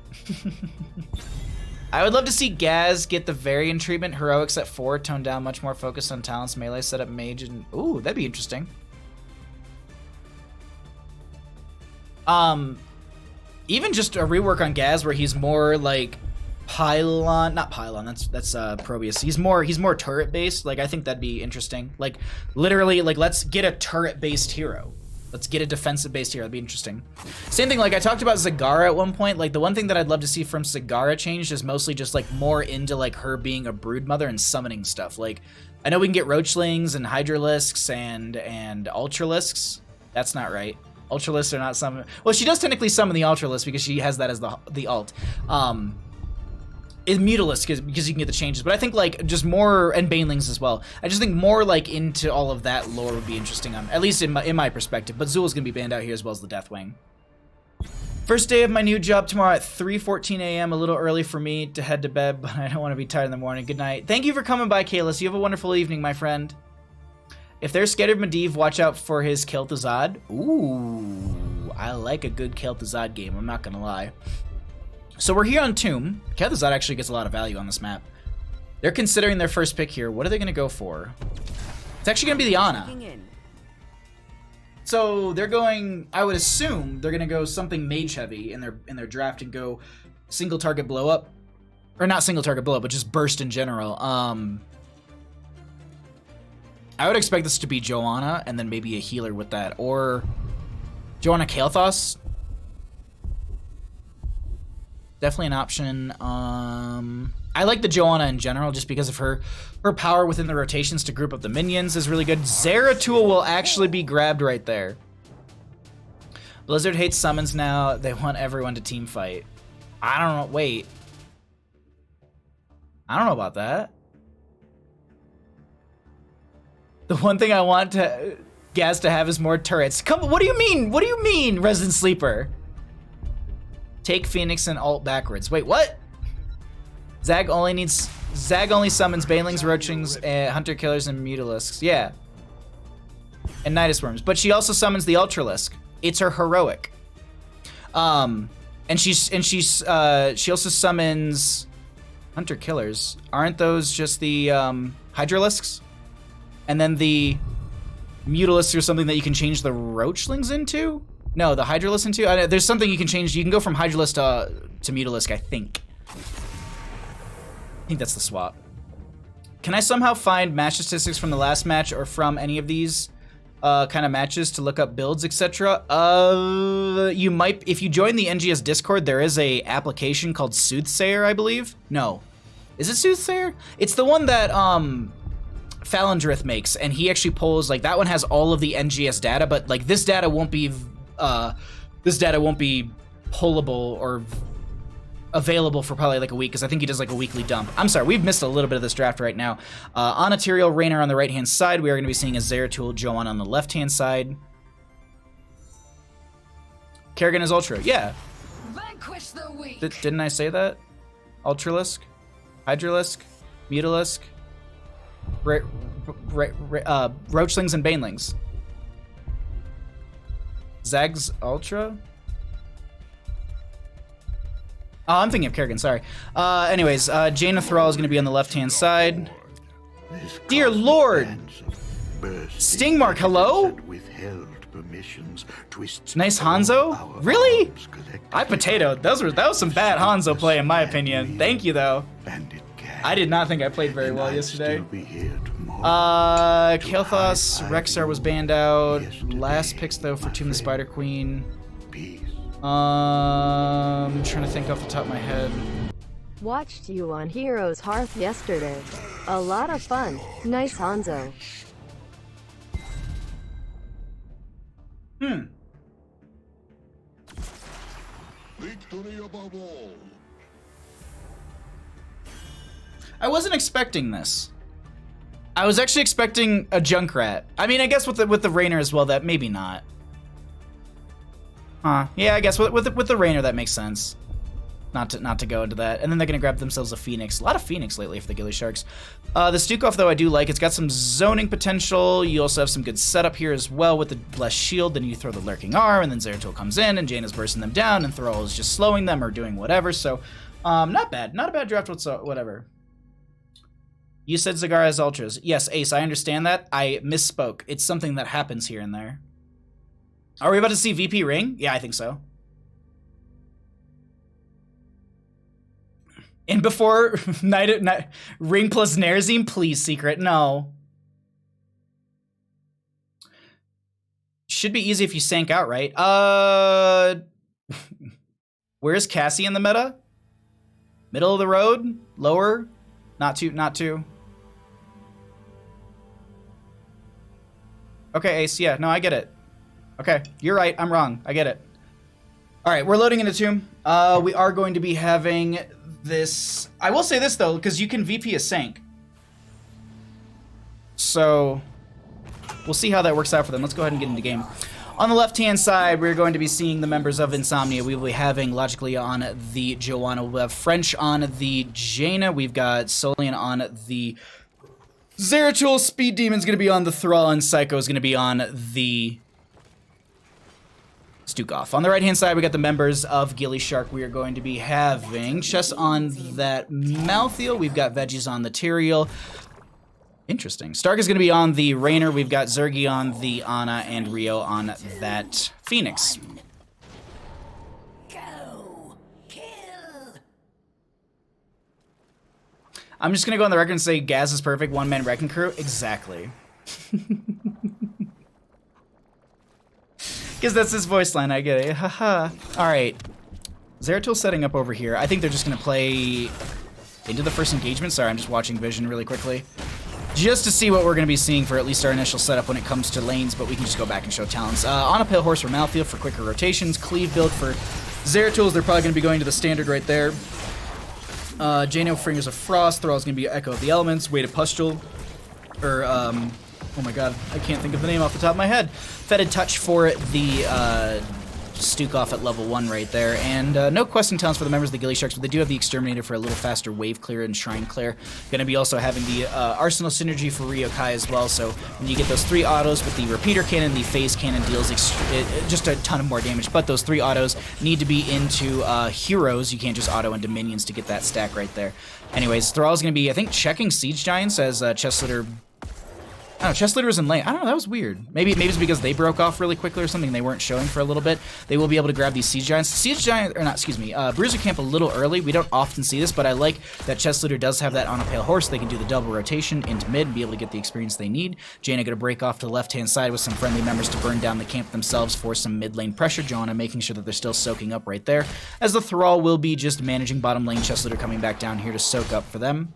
I would love to see Gaz get the Varian treatment, heroics at 4, toned down, much more focused on talents, melee, setup, mage, and ooh, that'd be interesting. Even just a rework on Gaz where he's more like pylon, not pylon. That's Probius. He's more turret based. Like I think that'd be interesting. Like literally, like let's get a turret based hero. Let's get a defensive based hero. That'd be interesting. Same thing. Like I talked about Zagara at one point. Like the one thing that I'd love to see from Zagara changed is mostly just like more into like her being a brood mother and summoning stuff. Like I know we can get Roachlings and Hydralisks and Ultralisks. That's not right. Ultralisks are not summon. Well, she does technically summon the Ultralisk because she has that as the alt. Is Mutalisk because you can get the changes, but I think like just more, and Banelings as well. I just think more like into all of that lore would be interesting on, at least in my perspective. But Zul's gonna be banned out here as well as the Deathwing. First day of my new job tomorrow at 3:14 a.m. A little early for me to head to bed, but I don't want to be tired in the morning. Good night. Thank you for coming by, Kalis. You have a wonderful evening, my friend. If they're scared of Medivh, watch out for his Kel'Thuzad. Ooh, I like a good Kel'Thuzad game, I'm not gonna lie. So we're here on Tomb. Kel'Thuzad actually gets a lot of value on this map. They're considering their first pick here. What are they gonna go for? It's actually gonna be the Ana. So they're going, I would assume they're gonna go something mage heavy in their draft and go single target blow up. Or not single target blow up, but just burst in general. I would expect this to be Joanna and then maybe a healer with that. Or Joanna Kael'thas. Definitely an option. I like the Joanna in general just because of her power within the rotations to group up the minions is really good. Zeratul will actually be grabbed right there. Blizzard hates summons now. They want everyone to team fight. I don't know. Wait. I don't know about that. The one thing I want Gaz to have is more turrets. Come, what do you mean? What do you mean, Resident Sleeper? Take Phoenix and ult backwards. Wait, what? Zag only summons Banelings, Roachlings, Hunter Killers, and Mutalisks. Yeah. And Nidus Worms. But she also summons the Ultralisk. It's her heroic. And she also summons Hunter Killers. Aren't those just the Hydralisks? And then the Mutalisks are something that you can change the Roachlings into? No, the Hydralisk into? There's something you can change. You can go from Hydralisk to Mutalisk, I think. I think that's the swap. Can I somehow find match statistics from the last match or from any of these kind of matches to look up builds, etc.? You might, if you join the NGS Discord, there is a application called Soothsayer, I believe. No. Is it Soothsayer? It's the one that, Falendrith makes, and he actually pulls, like, that one has all of the NGS data, but like this data won't be pullable or available for probably like a week, because I think he does like a weekly dump. I'm sorry, we've missed a little bit of this draft right now. Ana, Tyrael, Raynor on the right hand side. We are going to be seeing a Zeratul, Joanna on the left hand side. Kerrigan is Ultra, yeah. Vanquish the weak. Didn't I say that? Ultralisk, Hydralisk, Mutalisk, Roachlings and Banelings. Zag's Ultra? Oh, I'm thinking of Kerrigan, sorry. Anyways, Jaina Thrall is going to be on the left-hand side. Dear Lord! Stingmark, hello? Nice Hanzo? Really? I potatoed. That was some bad Hanzo play in my opinion. Thank you, though. I did not think I played very well yesterday. Kael'thas, Rexar was banned out. Last picks though for Tomb of the Spider Queen. I'm trying to think off the top of my head. Watched you on Heroes Hearth yesterday. A lot of fun. Nice Hanzo. Victory above all. I wasn't expecting this. I was actually expecting a Junkrat. I mean, I guess with the Rainer as well, that maybe not. Huh? Yeah, I guess with the Rainer that makes sense. Not to go into that. And then they're gonna grab themselves a Phoenix. A lot of Phoenix lately for the gillySharks. The Stukov though I do like. It's got some zoning potential. You also have some good setup here as well with the less shield. Then you throw the lurking arm, and then Zeratul comes in, and Jaina's bursting them down, and Thrall is just slowing them or doing whatever. So, not bad. Not a bad draft whatsoever. You said Zagara has ultras. Yes, Ace, I understand that. I misspoke. It's something that happens here and there. Are we about to see VP Ring? Yeah, I think so. And before night Ring plus Nerazim, please, Secret, no. Should be easy if you sank out, right? Where's Cassie in the meta? Middle of the road? Lower? Not too. Okay, Ace, yeah, no, I get it. Okay, you're right, I'm wrong, I get it. All right, we're loading into Tomb. We are going to be having this. I will say this though, because you can VP a Sank. So we'll see how that works out for them. Let's go ahead and get into game. On the left-hand side, we're going to be seeing the members of Nsomnia. We will be having, logically, on the Joanna. We'll have French on the Jaina. We've got Solian on the Zeratul. Speed Demon's going to be on the Thrall, and Psycho is going to be on the Stukov. On the right-hand side, we got the members of gillyShark. We are going to be having Chess on that Malthael. We've got Veggies on the Tyrael. Interesting. Stark is going to be on the Rainer. We've got Zergi on the Ana and Rio on that Phoenix. Go. Kill. I'm just going to go on the record and say Gaz is perfect. One-man wrecking crew. Exactly. Because that's his voice line. I get it. Haha. All right. Zeratul setting up over here. I think they're just going to play into the first engagement. Sorry, I'm just watching Vision really quickly. Just to see what we're going to be seeing for at least our initial setup when it comes to lanes, but we can just go back and show talents. On a Pale Horse for Malthael for quicker rotations. Cleave build for Zeratul. They're probably going to be going to the standard right there. Jaina Fingers of Frost. Thrall's going to be Echo of the Elements. Weighted Pustule. Or, oh my god, I can't think of the name off the top of my head. Fetid Touch for the Stukov at level 1 right there. And no questing talents for the members of the gillySharks, but they do have the Exterminator for a little faster wave clear and shrine clear. Going to be also having the Arsenal Synergy for Ryokai as well, so when you get those 3 autos with the Repeater Cannon, the Phase Cannon deals just a ton of more damage, but those 3 autos need to be into heroes. You can't just auto into minions to get that stack right there. Anyways, Thrall's going to be, I think, checking Siege Giants as Chesslitter. Oh, Chesslitter was in lane. I don't know, that was weird. Maybe it's because they broke off really quickly or something. They weren't showing for a little bit. They will be able to grab these Siege Giants. Siege Giant, or not, excuse me, Bruiser Camp a little early. We don't often see this, but I like that Chesslitter does have that on a Pale Horse. They can do the double rotation into mid and be able to get the experience they need. Jaina going to break off to the left-hand side with some friendly members to burn down the camp themselves for some mid-lane pressure. Joanna making sure that they're still soaking up right there. As the Thrall will be just managing bottom lane. Chesslitter coming back down here to soak up for them.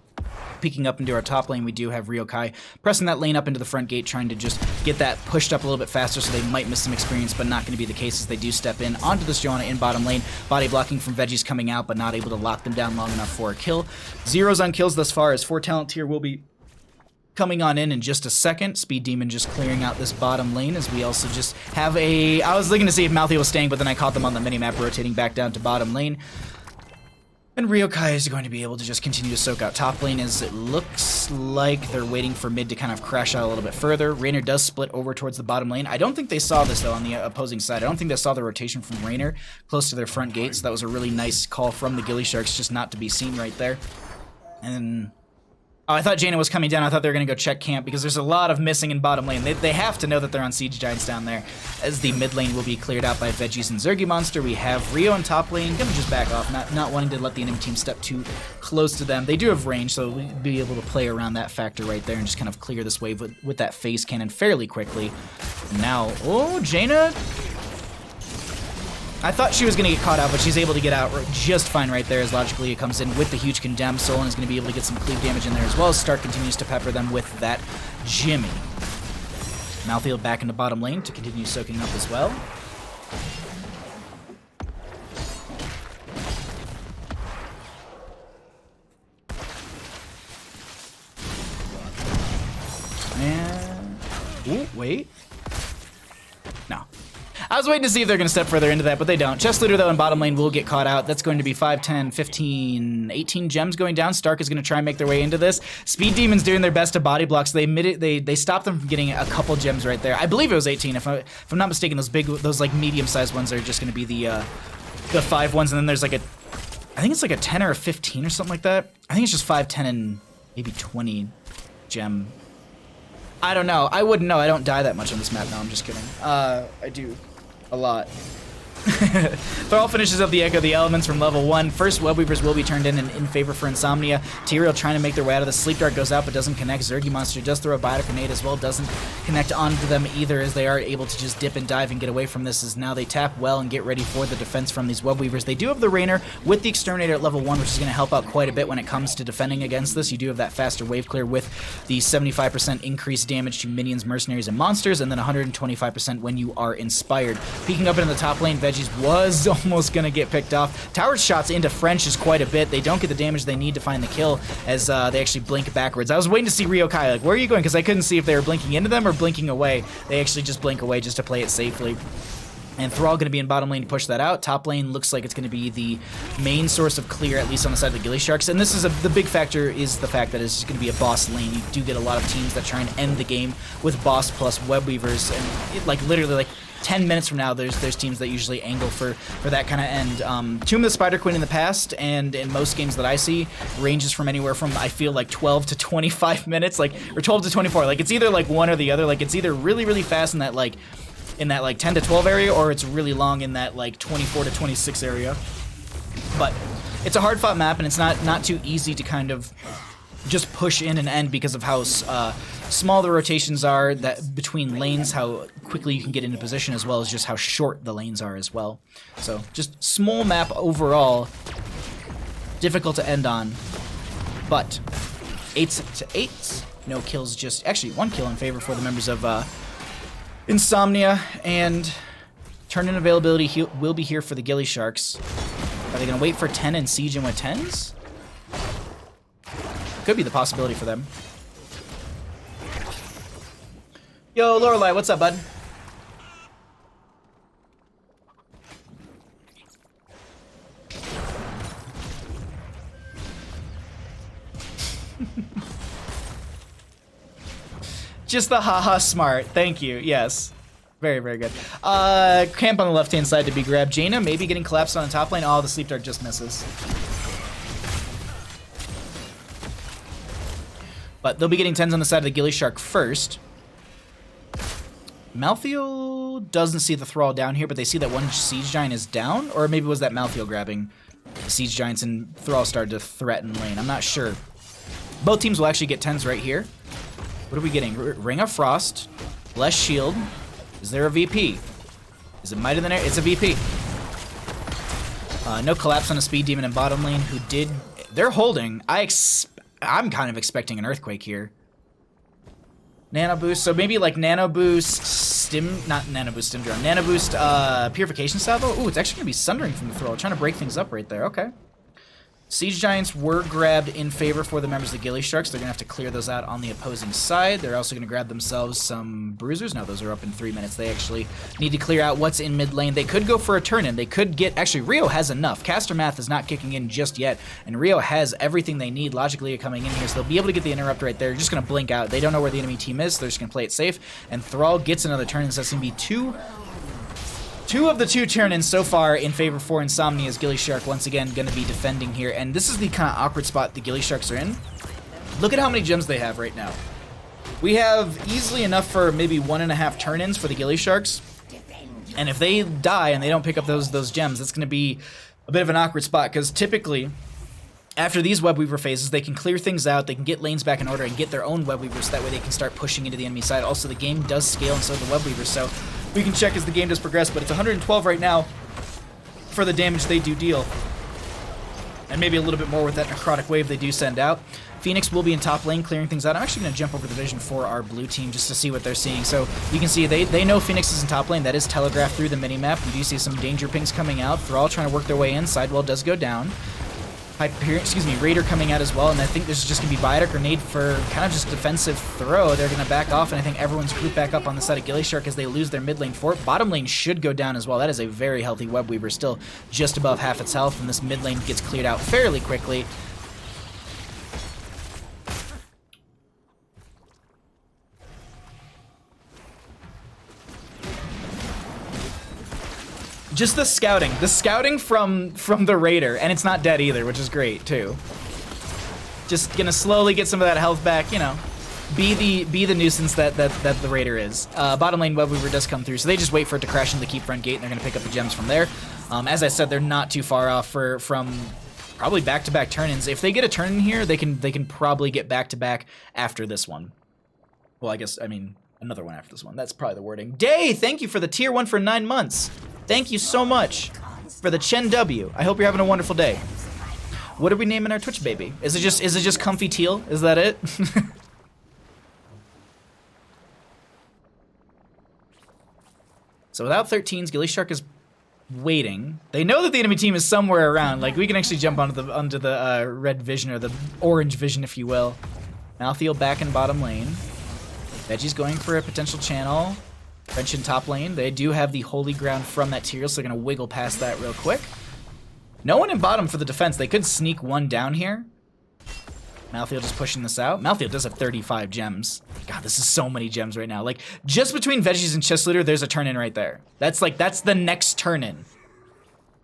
Peeking up into our top lane, we do have Ryokai pressing that lane up into the front gate, trying to just get that pushed up a little bit faster so they might miss some experience, but not going to be the case as they do step in onto this Joanna in bottom lane. Body blocking from Veggies coming out, but not able to lock them down long enough for a kill. 0s on kills thus far as 4 talent tier will be coming on in just a second. Speed Demon just clearing out this bottom lane as we also just have a... I was looking to see if Malthael was staying, but then I caught them on the minimap rotating back down to bottom lane. And Ryokai is going to be able to just continue to soak out top lane as it looks like they're waiting for mid to kind of crash out a little bit further. Rainer does split over towards the bottom lane. I don't think they saw this, though, on the opposing side. I don't think they saw the rotation from Rainer close to their front gate, so that was a really nice call from the gillySharks just not to be seen right there. And... oh, I thought Jaina was coming down. I thought they were going to go check camp because there's a lot of missing in bottom lane. They have to know that they're on Siege Giants down there as the mid lane will be cleared out by Veggies and Zergi Monster. We have Rio in top lane. Going to just back off, not wanting to let the enemy team step too close to them. They do have range, so we'll be able to play around that factor right there and just kind of clear this wave with that phase cannon fairly quickly. Now, oh, Jaina... I thought she was going to get caught out, but she's able to get out just fine right there as logically it comes in with the huge Condemn. Solon is going to be able to get some cleave damage in there as well as Stark continues to pepper them with that Jimmy. Malthael back into bottom lane to continue soaking up as well. And... Ooh, wait. No. I was waiting to see if they're going to step further into that, but they don't. Chest Looter, though, in bottom lane will get caught out. That's going to be 5, 10, 15, 18 gems going down. Stark is going to try and make their way into this. Speed Demon's doing their best to body block, so they stopped them from getting a couple gems right there. I believe it was 18. If I'm not mistaken, those like medium-sized ones are just going to be the 5 ones, and then there's like a... I think it's like a 10 or a 15 or something like that. I think it's just 5, 10, and maybe 20 gem. I don't know. I wouldn't know. I don't die that much on this map. No, I'm just kidding. I do. A lot. Thrall finishes up the Echo of the Elements from level 1. First Web Weavers will be turned in favor for Nsomnia. Tyrael trying to make their way out of the Sleep Dart goes out but doesn't connect. Zergy Monster does throw a Biotic Grenade as well. Doesn't connect onto them either, as they are able to just dip and dive and get away from this, as now they tap well and get ready for the defense from these Web Weavers. They do have the Rainer with the Exterminator at level 1, which is going to help out quite a bit when it comes to defending against this. You do have that faster wave clear with the 75% increased damage to minions, mercenaries, and monsters, and then 125% when you are inspired. Peeking up into the top lane, Veggies was almost gonna get picked off. Tower shots into French is quite a bit. They don't get the damage they need to find the kill, as they actually blink backwards. I was waiting to see Rio Kai, like, where are you going? Because I couldn't see if they were blinking into them or blinking away. They actually just blink away just to play it safely. And Thrall going to be in bottom lane to push that out. Top lane looks like it's going to be the main source of clear, at least on the side of the gillySharks. And this is the big factor is the fact that it's going to be a boss lane. You do get a lot of teams that try and end the game with boss plus web weavers, and like literally like 10 minutes from now, there's teams that usually angle for that kind of end. Tomb of the Spider Queen in the past, and in most games that I see, ranges from anywhere from, I feel like 12 to 25 minutes, like, or 12 to 24. Like, it's either like one or the other. Like, it's either really, really fast in that like 10 to 12 area, or it's really long in that like 24 to 26 area. But it's a hard fought map, and it's not too easy to kind of just push in and end because of how small the rotations are that between lanes, how quickly you can get into position, as well as just how short the lanes are as well. So just small map overall, difficult to end on, but 8 to 8, no kills, just actually 1 kill in favor for the members of Nsomnia, and turn-in availability will be here for the gillySharks. Are they going to wait for 10 and siege in with 10s? Could be the possibility for them. Yo, Lorelei, what's up, bud? Just the haha smart. Thank you. Yes. Very, very good. Camp on the left-hand side to be grabbed. Jaina maybe getting collapsed on the top lane. Oh, the Sleep Dart just misses. But they'll be getting 10s on the side of the gillyShark first. Malthael doesn't see the Thrall down here, but they see that one Siege Giant is down? Or maybe was that Malthael grabbing the Siege Giants and Thrall started to threaten lane? I'm not sure. Both teams will actually get 10s right here. What are we getting? Ring of Frost, less shield. Is there a VP? Is it Might of the Air? It's a VP. No collapse on a Speed Demon in bottom lane, who did... They're holding. I'm kind of expecting an Earthquake here. Nano Boost, so maybe like Nano Boost, not Nano Boost Stim Drone, Nano Boost Purification Salvo. Ooh, it's actually going to be Sundering from the Thrall, trying to break things up right there, okay. Siege Giants were grabbed in favor for the members of the gillySharks. They're going to have to clear those out on the opposing side. They're also going to grab themselves some Bruisers. No, those are up in 3 minutes. They actually need to clear out what's in mid lane. They could go for a turn-in. They could get... Actually, Rio has enough. Caster Math is not kicking in just yet, and Rio has everything they need. Logically coming in here, so they'll be able to get the interrupt right there. They're just going to blink out. They don't know where the enemy team is, so they're just going to play it safe. And Thrall gets another turn-in, so that's going to be two of the 2 turn-ins so far in favor for Nsomnia, as gillyShark once again going to be defending here. And this is the kind of awkward spot the gillySharks are in. Look at how many gems they have right now. We have easily enough for maybe 1.5 turn-ins for the gillySharks. And if they die and they don't pick up those gems, that's going to be a bit of an awkward spot, because typically after these Web Weaver phases, they can clear things out, they can get lanes back in order and get their own Web Weavers, so that way they can start pushing into the enemy side. Also, the game does scale, and so do the Web Weavers, so we can check as the game does progress, but it's 112 right now for the damage they do deal. and maybe a little bit more with that necrotic wave they do send out. Phoenix will be in top lane clearing things out. I'm actually going to jump over the vision for our blue team just to see what they're seeing. So you can see they know Phoenix is in top lane. That is telegraphed through the minimap. You do see some danger pings coming out. They're all trying to work their way in. Sidewall does go down. Raider coming out as well, and I think this is just going to be Biotic Grenade for kind of just defensive throw. They're going to back off, and I think everyone's grouped back up on the side of gillyShark as they lose their mid lane fort. Bottom lane should go down as well. That is a very healthy Web Weaver, still just above half its health, and this mid lane gets cleared out fairly quickly. Just the scouting from the Raider, and it's not dead either, which is great too. Just gonna slowly get some of that health back, you know. Be the nuisance that the Raider is. Bottom lane Web Weaver does come through, so they just wait for it to crash into the keep front gate, and they're gonna pick up the gems from there. As I said, they're not too far off from probably back-to-back turn-ins. If they get a turn in here, they can probably get back-to-back after this one. Well, I mean another one after this one. That's probably the wording. Day, thank you for the tier 1 for 9 months. Thank you so much for the Chen W. I hope you're having a wonderful day. What are we naming our Twitch baby? Is it just Comfy Teal? Is that it? So without 13s, gillyShark is waiting. They know that the enemy team is somewhere around. Like, we can actually jump onto the red vision, or the orange vision, if you will. Malthael back in bottom lane. Veggie's going for a potential channel. French in top lane. They do have the holy ground from that tier, so they're going to wiggle past that real quick. No one in bottom for the defense. They could sneak one down here. Malthael just pushing this out. Malthael does have 35 gems. God, this is so many gems right now. Like, just between Veggies and Chest Leader, there's a turn-in right there. That's the next turn-in.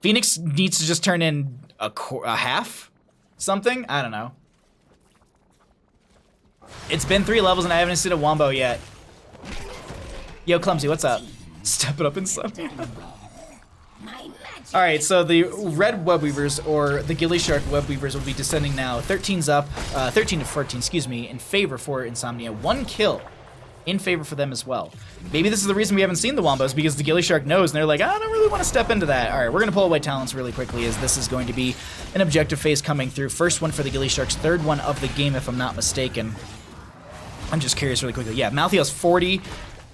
Phoenix needs to just turn in a half? Something? I don't know. It's been 3 levels and I haven't seen a Wombo yet. Yo, Clumsy, what's up? Step it up Nsomnia. Alright, so the red Web Weavers, or the gillyShark Web Weavers, will be descending now. 13's up, 13 to 14, excuse me, in favor for Nsomnia. 1 kill in favor for them as well. Maybe this is the reason we haven't seen the Wombos, because the gillyShark knows, and they're like, I don't really want to step into that. Alright, we're going to pull away talents really quickly, as this is going to be an objective phase coming through. First one for the gillySharks, third one of the game, if I'm not mistaken. I'm just curious really quickly. Yeah, Malthael's 40.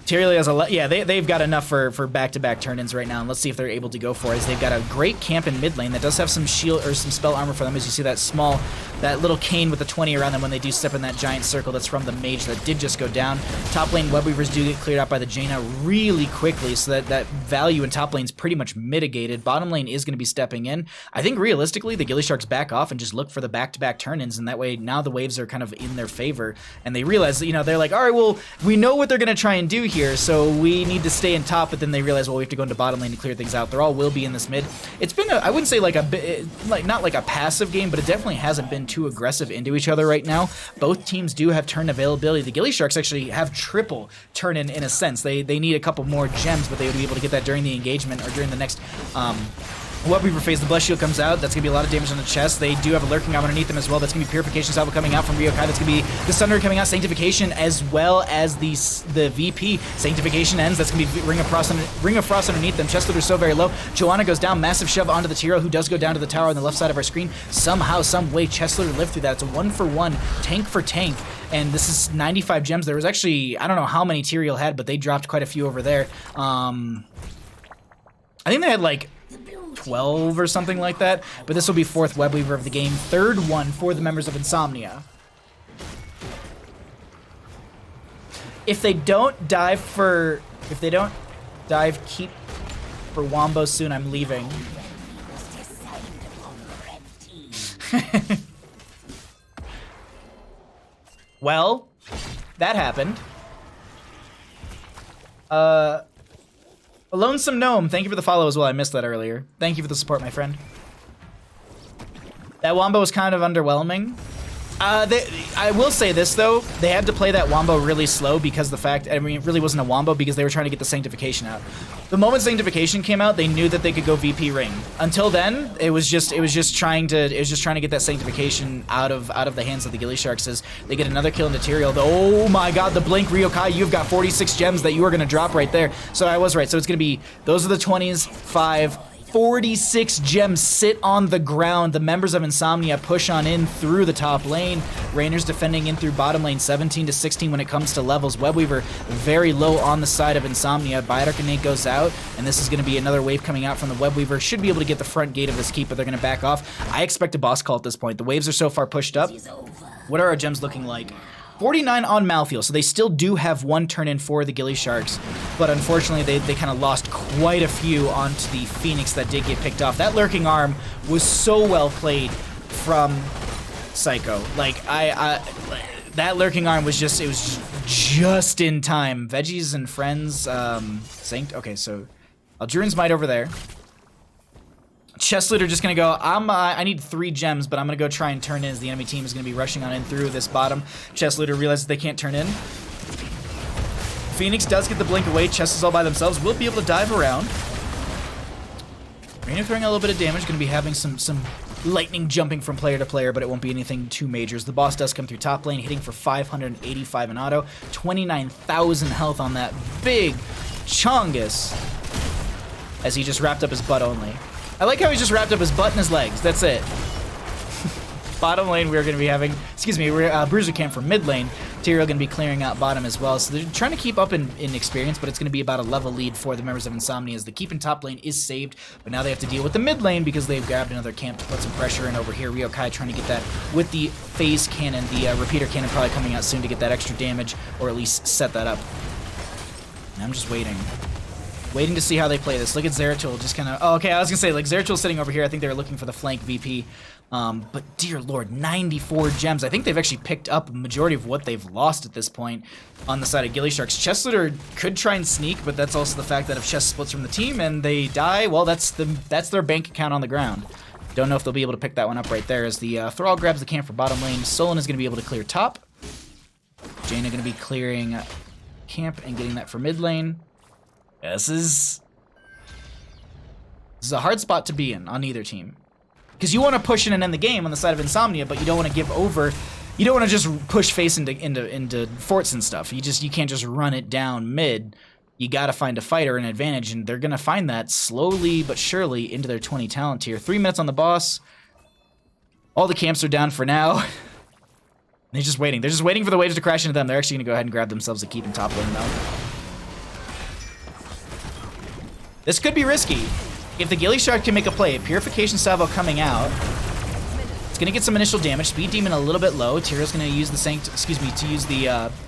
Tyralia has they've got enough for back-to-back turn-ins right now, and let's see if they're able to go for it, as they've got a great camp in mid lane that does have some shield or some spell armor for them, as you see that little cane with the 20 around them when they do step in that giant circle that's from the mage that did just go down. Top lane Web Weavers do get cleared out by the Jaina really quickly, so that value in top lane's pretty much mitigated. Bottom lane is going to be stepping in. I think realistically the gillySharks back off and just look for the back-to-back turn-ins, and that way now the waves are kind of in their favor, and they realize that, you know, they're like, all right, well, we know what they're going to try and do here, so we need to stay in top, but then they realize, well, we have to go into bottom lane to clear things out. They're all will be in this mid. It's been I wouldn't say like not like a passive game, but it definitely hasn't been too aggressive into each other right now. Both teams do have turn availability. The gillySharks actually have triple turn in a sense. They need a couple more gems, but they would be able to get that during the engagement or during the next Web Weaver phase. The Bless Shield comes out. That's going to be a lot of damage on the chest. They do have a Lurking Arm underneath them as well. That's going to be Purification Salvo coming out from Ryokai. That's going to be the Sunder coming out. Sanctification as well as the VP. Sanctification ends. That's going to be Ring of Frost underneath them. Chest Leader so very low. Joanna goes down. Massive shove onto the Tiro, who does go down to the tower on the left side of our screen. Somehow, some way, Chest Leader lived through that. It's a 1-for-1, tank for tank. And this is 95 gems. There was actually, I don't know how many Tyrael had, but they dropped quite a few over there. I think they had like 12 or something like that, but this will be 4th Web Weaver of the game, 3rd one for the members of Nsomnia. If they don't dive keep for Wombo soon, I'm leaving. Well, that happened. A Lonesome Gnome, thank you for the follow as well. I missed that earlier. Thank you for the support, my friend. That Wombo was kind of underwhelming. I will say this, though. They had to play that Wombo really slow because the fact, I mean, it really wasn't a Wombo because they were trying to get the Sanctification out. The moment Sanctification came out, they knew that they could go VP Ring. Until then, it was just trying to get that Sanctification out of the hands of the gillySharks as they get another kill into Tyrael. Oh my god, the Blink Ryokai, you've got 46 gems that you are going to drop right there. So I was right. So it's going to be, those are the 20s, 5, 46 gems sit on the ground. The members of Nsomnia push on in through the top lane. Rainer's defending in through bottom lane, 17 to 16 when it comes to levels. Webweaver very low on the side of Nsomnia. Biodark Innate goes out, and this is going to be another wave coming out from the Webweaver. Should be able to get the front gate of this keep, but they're going to back off. I expect a boss call at this point. The waves are so far pushed up. What are our gems looking like? 49 on Malthael, so they still do have one turn in for the gillySharks, but unfortunately they kind of lost quite a few onto the Phoenix that did get picked off. That lurking arm was so well played from Psycho. Like, that lurking arm was just, it was just in time. Veggies and friends, Saint, okay, so Aldurin's Might over there. Chest Looter just gonna go, I need 3 gems, but I'm gonna go try and turn in as the enemy team is gonna be rushing on in through this bottom. Chest Looter realizes they can't turn in. Phoenix does get the blink away. Chest is all by themselves. Will be able to dive around. Rainer throwing a little bit of damage, gonna be having some lightning jumping from player to player, but it won't be anything too major. The boss does come through top lane, hitting for 585 in auto, 29,000 health on that big Chongus, as he just wrapped up his butt only. I like how he just wrapped up his butt and his legs. That's it. Bottom lane, we're going to be having, Bruiser Camp from mid lane. Tyrael going to be clearing out bottom as well. So they're trying to keep up in experience, but it's going to be about a level lead for the members of Nsomnia as the keep in top lane is saved. But now they have to deal with the mid lane because they've grabbed another camp to put some pressure in over here. Ryokai trying to get that with the phase cannon. The repeater cannon probably coming out soon to get that extra damage, or at least set that up. And I'm just waiting to see how they play this. Look at Zeratul just kind of... Oh, okay, I was going to say, like, Zeratul's sitting over here. I think they were looking for the flank VP. But dear lord, 94 gems. I think they've actually picked up a majority of what they've lost at this point on the side of gillySharks. Chest Looter could try and sneak, but that's also the fact that if Chest splits from the team and they die, well, that's their bank account on the ground. Don't know if they'll be able to pick that one up right there as the Thrall grabs the camp for bottom lane. Solon is going to be able to clear top. Jaina going to be clearing camp and getting that for mid lane. This is a hard spot to be in on either team. Because you want to push in and end the game on the side of Nsomnia, but you don't want to give over. You don't want to just push face into forts and stuff. You can't just run it down mid. You got to find a fight or an advantage, and they're going to find that slowly but surely into their 20 talent tier. 3 minutes on the boss. All the camps are down for now. They're just waiting. They're just waiting for the waves to crash into them. They're actually going to go ahead and grab themselves a keep in top lane though. This could be risky. If the gillyShark can make a play, Purification Salvo coming out. It's gonna get some initial damage. Speed Demon a little bit low. Tyrael's gonna use the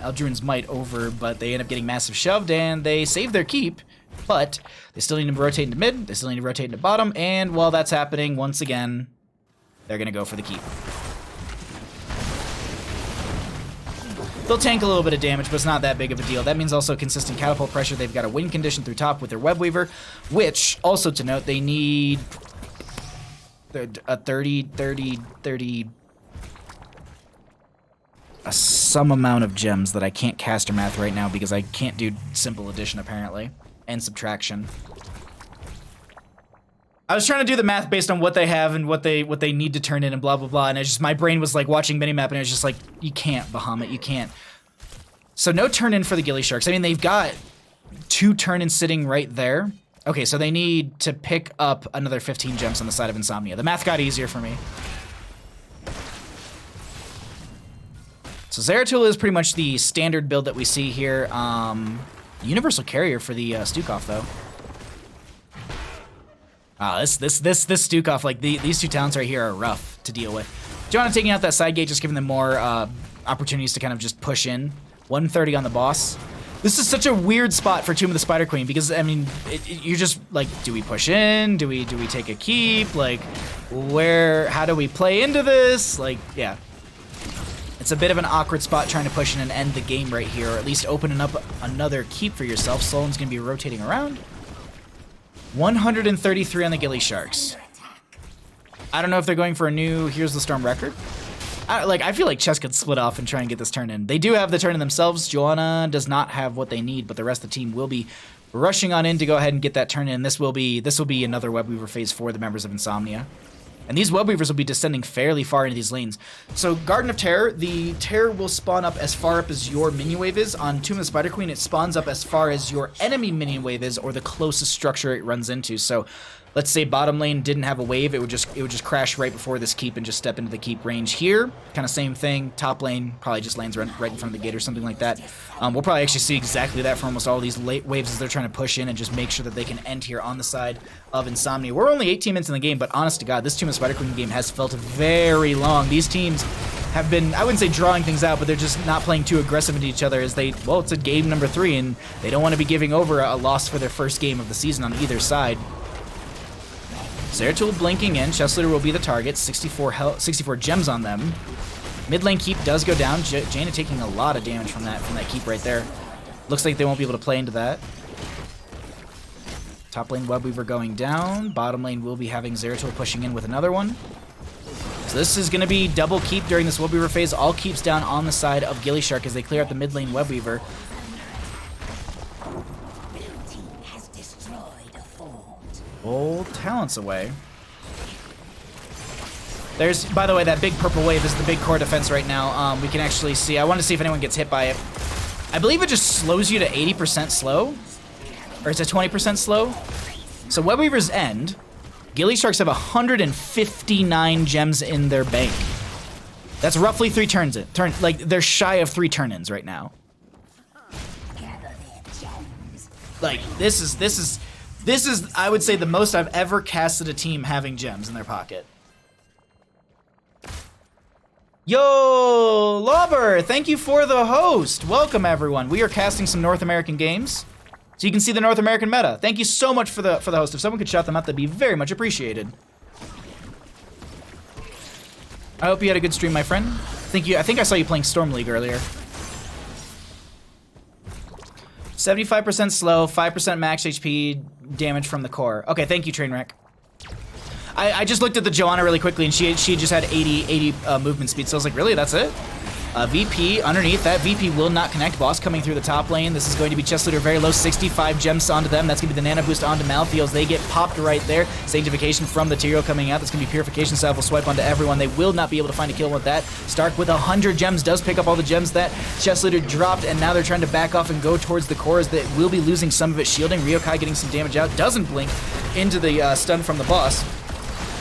Aldurin's Might over, but they end up getting massive shoved and they save their keep. But they still need to rotate into mid, they still need to rotate into bottom, and while that's happening, once again, they're gonna go for the keep. They'll tank a little bit of damage, but it's not that big of a deal. That means also consistent catapult pressure. They've got a win condition through top with their Webweaver, which, also to note, they need a 30, some amount of gems that I can't caster math right now because I can't do simple addition, apparently, and subtraction. I was trying to do the math based on what they have and what they need to turn in and blah blah blah, and my brain was like watching minimap and it was just like, you can't, Bahamut, you can't. So no turn in for the gillySharks. I mean, they've got 2 turn in sitting right there. Okay, so they need to pick up another 15 gems on the side of Nsomnia. The math got easier for me. So Zeratul is pretty much the standard build that we see here. Universal Carrier for the Stukov though. This Stukov, like these 2 talents right here are rough to deal with. Joanna taking out that side gate, just giving them more opportunities to kind of just push in. 130 on the boss. This is such a weird spot for Tomb of the Spider Queen because, I mean, you're just like, do we push in? Do we take a keep? Like, how do we play into this? Like, yeah. It's a bit of an awkward spot trying to push in and end the game right here, or at least opening up another keep for yourself. Solon's going to be rotating around. 133 on the gillySharks. I don't know if they're going for a new Here's the Storm record. I feel like Chess could split off and try and get this turn in. They do have the turn in themselves. Joanna does not have what they need, but the rest of the team will be rushing on in to go ahead and get that turn in. This will be another Webweaver phase for the members of Nsomnia. And these Webweavers will be descending fairly far into these lanes. So Garden of Terror, the Terror will spawn up as far up as your minion wave is. On Tomb of the Spider Queen, it spawns up as far as your enemy minion wave is, or the closest structure it runs into. So let's say bottom lane didn't have a wave, it would just crash right before this keep and just step into the keep range here. Kind of same thing. Top lane probably just lands right in front of the gate or something like that. We'll probably actually see exactly that for almost all these late waves as they're trying to push in and just make sure that they can end here on the side of Nsomnia. We're only 18 minutes in the game, but honest to God, this Tomb of Spider Queen game has felt very long. These teams have been, I wouldn't say drawing things out, but they're just not playing too aggressive into each other as they, well, it's a game number 3, and they don't want to be giving over a loss for their first game of the season on either side. Zeratul blinking in. Chestleader will be the target. 64 gems on them. Mid lane keep does go down. Jaina taking a lot of damage from that keep right there. Looks like they won't be able to play into that. Top lane Webweaver going down. Bottom lane will be having Zeratul pushing in with another one. So this is going to be double keep during this Webweaver phase. All keeps down on the side of gillyShark as they clear out the mid lane Webweaver. Old talents away. There's, by the way, that big purple wave is the big core defense right now. We can actually see. I want to see if anyone gets hit by it. I believe it just slows you to 80% slow, or it's a 20% slow. So Webweaver's end. gillySharks have 159 gems in their bank. That's roughly 3 turns. Like they're shy of 3 turn-ins right now. Like this is, I would say, the most I've ever casted a team having gems in their pocket. Yo, Lauber, thank you for the host. Welcome, everyone. We are casting some North American games, so you can see the North American meta. Thank you so much for the host. If someone could shout them out, that'd be very much appreciated. I hope you had a good stream, my friend. I think I saw you playing Storm League earlier. 75% slow, 5% max HP damage from the core. Okay, thank you, Trainwreck. I just looked at the Joanna really quickly, and she just had 80 movement speed, so I was like, really, that's it? VP underneath. That VP will not connect. Boss coming through the top lane. This is going to be Chestleader very low. 65 gems onto them. That's going to be the nano boost onto Malthios. They get popped right there. Sanctification from the Tyrael coming out. That's going to be Purification Salve will swipe onto everyone. They will not be able to find a kill with that. Stark with 100 gems does pick up all the gems that Chestleader dropped, and now they're trying to back off and go towards the cores that will be losing some of its shielding. Ryokai getting some damage out. Doesn't blink into the stun from the boss.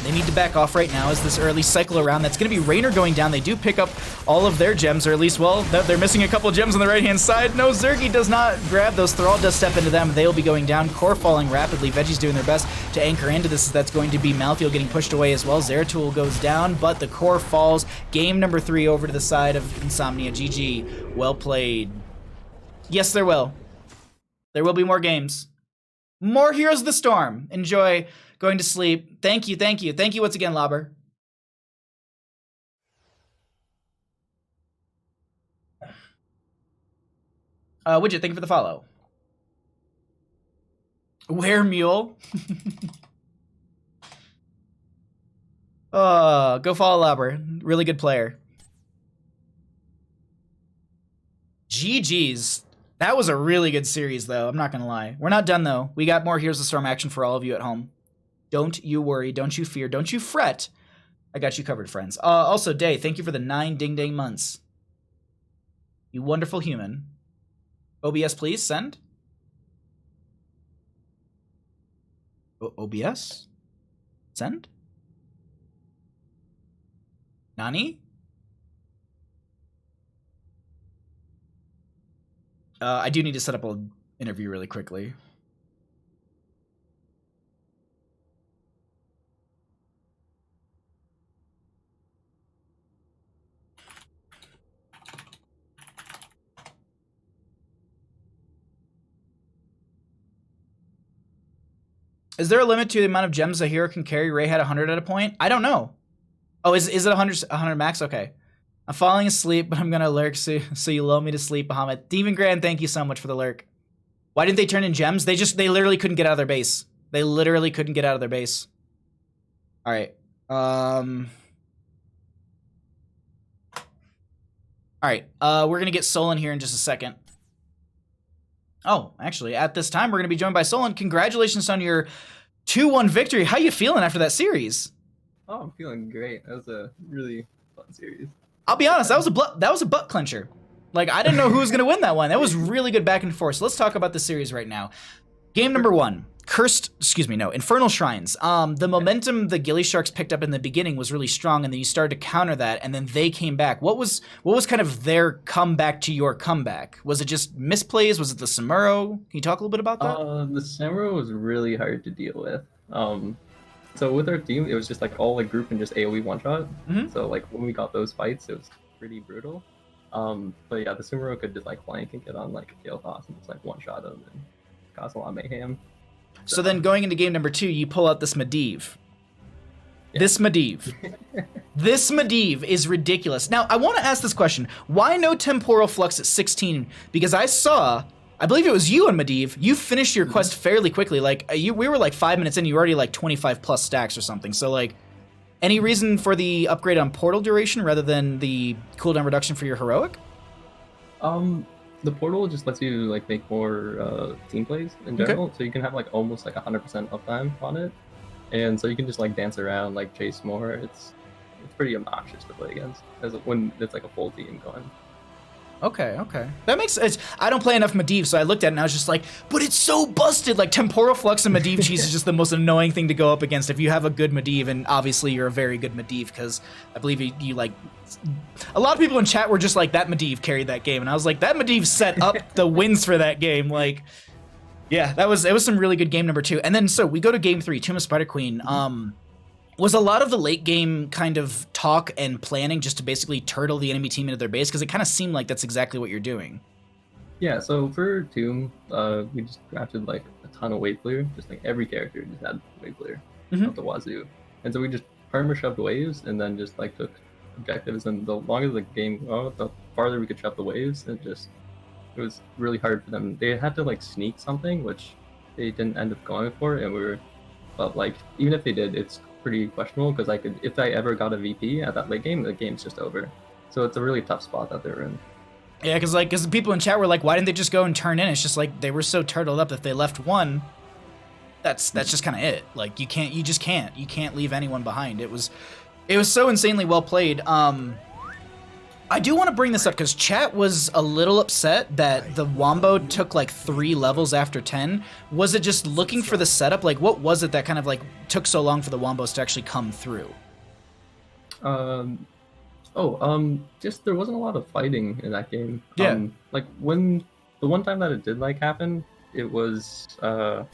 They need to back off right now as this early cycle around. That's going to be Raynor going down. They do pick up all of their gems, or at least, well, they're missing a couple gems on the right-hand side. No, Zergy does not grab those. Thrall does step into them. They'll be going down. Core falling rapidly. Veggie's doing their best to anchor into this. That's going to be Malthiel getting pushed away as well. Zeratul goes down, but the core falls. Game number 3 over to the side of Nsomnia. GG. Well played. Yes, there will. There will be more games. More Heroes of the Storm. Enjoy going to sleep. Thank you, thank you. Thank you once again, Lauber. Widget, thank you for the follow. Weremule. Go follow Lauber. Really good player. GG's. That was a really good series, though. I'm not going to lie. We're not done, though. We got more Heroes of the Storm action for all of you at home. Don't you worry. Don't you fear. Don't you fret. I got you covered, friends. Also, Day, thank you for the 9 ding-dang months. You wonderful human. OBS, please, send. OBS? Send? Nani? I do need to set up an interview really quickly. Is there a limit to the amount of gems a hero can carry? Ray had 100 at a point? I don't know. Oh, is it 100 max? Okay. I'm falling asleep, but I'm gonna lurk so you lull me to sleep, Bahamut. Demon Grand, thank you so much for the lurk. Why didn't they turn in gems? They literally couldn't get out of their base. They literally couldn't get out of their base. All right. All right. We're gonna get Solon here in just a second. Oh, actually, at this time, we're gonna be joined by Solon. Congratulations on your 2-1 victory. How you feeling after that series? Oh, I'm feeling great. That was a really fun series. I'll be honest, that was a butt clencher. Like, I didn't know who was going to win that one. That was really good back and forth. So let's talk about the series right now. Game number 1. Infernal Shrines. The momentum the gillySharks picked up in the beginning was really strong, and then you started to counter that, and then they came back. What was kind of their comeback to your comeback? Was it just misplays? Was it the Samuro? Can you talk a little bit about that? The Samuro was really hard to deal with. So with our team, it was just like all like group and just AoE one shot. So like when we got those fights, it was pretty brutal. But yeah, the Samuro could just like flank and get on like a kill toss and just like one shot them and cause a lot of mayhem. So then going into game number 2, you pull out this Medivh. Yeah. This Medivh. This Medivh is ridiculous. Now, I want to ask this question. Why no Temporal Flux at 16? Because I believe it was you and Medivh, you finished your quest fairly quickly. Like, we were like 5 minutes in, you were already like 25 plus stacks or something. So like, any reason for the upgrade on portal duration rather than the cooldown reduction for your heroic? The portal just lets you like make more team plays in general, so you can have like almost like 100% uptime on it, and so you can just like dance around, like chase more. It's pretty obnoxious to play against when it's like a full team going. Okay. That makes sense. I don't play enough Medivh, so I looked at it and I was just like, but it's so busted. Like, Temporal Flux and Medivh cheese is just the most annoying thing to go up against if you have a good Medivh, and obviously you're a very good Medivh, because I believe you like... A lot of people in chat were just like, that Medivh carried that game, and I was like, that Medivh set up the wins for that game. Like, yeah, it was some really good game number 2. And then, so we go to game 3, Tomb of Spider Queen. Was a lot of the late game kind of talk and planning just to basically turtle the enemy team into their base? Because it kind of seemed like that's exactly what you're doing. Yeah, so for Tomb, we just drafted like a ton of wave clear. Just like every character just had wave clear out the wazoo. And so we just perma shoved waves and then just like took objectives. And the longer the game went, the farther we could shove the waves. It was really hard for them. They had to like sneak something, which they didn't end up going for. And but like, even if they did, it's pretty questionable, because if I ever got a VP at that late game, the game's just over. So it's a really tough spot that they're in. Yeah, because people in chat were like, why didn't they just go and turn in? It's just like they were so turtled up that if they left one, that's just kind of it. Like you can't leave anyone behind. It was so insanely well played. I do want to bring this up because chat was a little upset that the Wombo took like 3 levels after 10. Was it just looking for the setup? Like, what was it that kind of like took so long for the Wombos to actually come through? Just there wasn't a lot of fighting in that game. Yeah. Like when the one time that it did like happen, it was a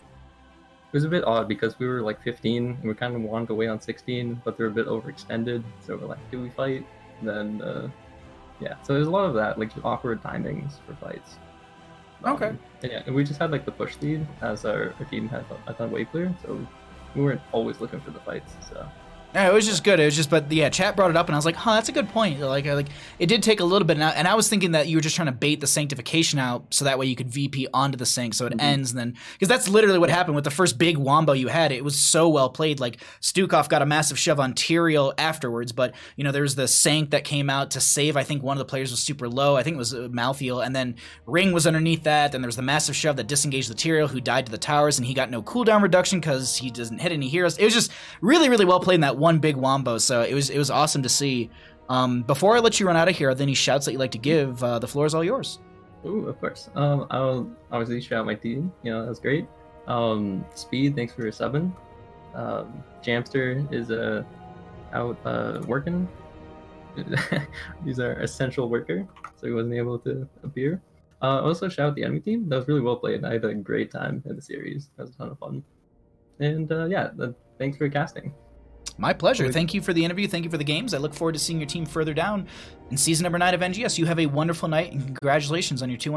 bit odd because we were like 15 and we kind of wanted to wait on 16, but they're a bit overextended. So we're like, do we fight? And then yeah, so there's a lot of that, like just awkward timings for fights. Okay. Yeah, and we just had like the push lead as our team had a ton of wave clear, so we weren't always looking for the fights. So Yeah, it was just good. It was just, but yeah, chat brought it up, and I was like, "Huh, that's a good point." Like it did take a little bit, and I was thinking that you were just trying to bait the sanctification out, so that way you could VP onto the sanct, so it ends, and then because that's literally what happened with the first big wombo you had. It was so well played. Like Stukov got a massive shove on Tyrael afterwards, but you know there was the sanct that came out to save. I think one of the players was super low. I think it was Malthael, and then Ring was underneath that. And there was the massive shove that disengaged the Tyrael, who died to the towers, and he got no cooldown reduction because he doesn't hit any heroes. It was just really, really well played in that one big wombo, so it was awesome to see. Before I let you run out of here, are there any shouts that you'd like to give? The floor is all yours. Ooh, of course. I'll obviously shout out my team. You know, that was great. Speed, thanks for your subbing. Jamster is out working. He's our essential worker, so he wasn't able to appear. Also shout out the enemy team. That was really well played. I had a great time in the series. That was a ton of fun. And yeah, thanks for casting. My pleasure. Thank you for the interview. Thank you for the games. I look forward to seeing your team further down in season number 9 of NGS. You have a wonderful night, and congratulations on your 2-1.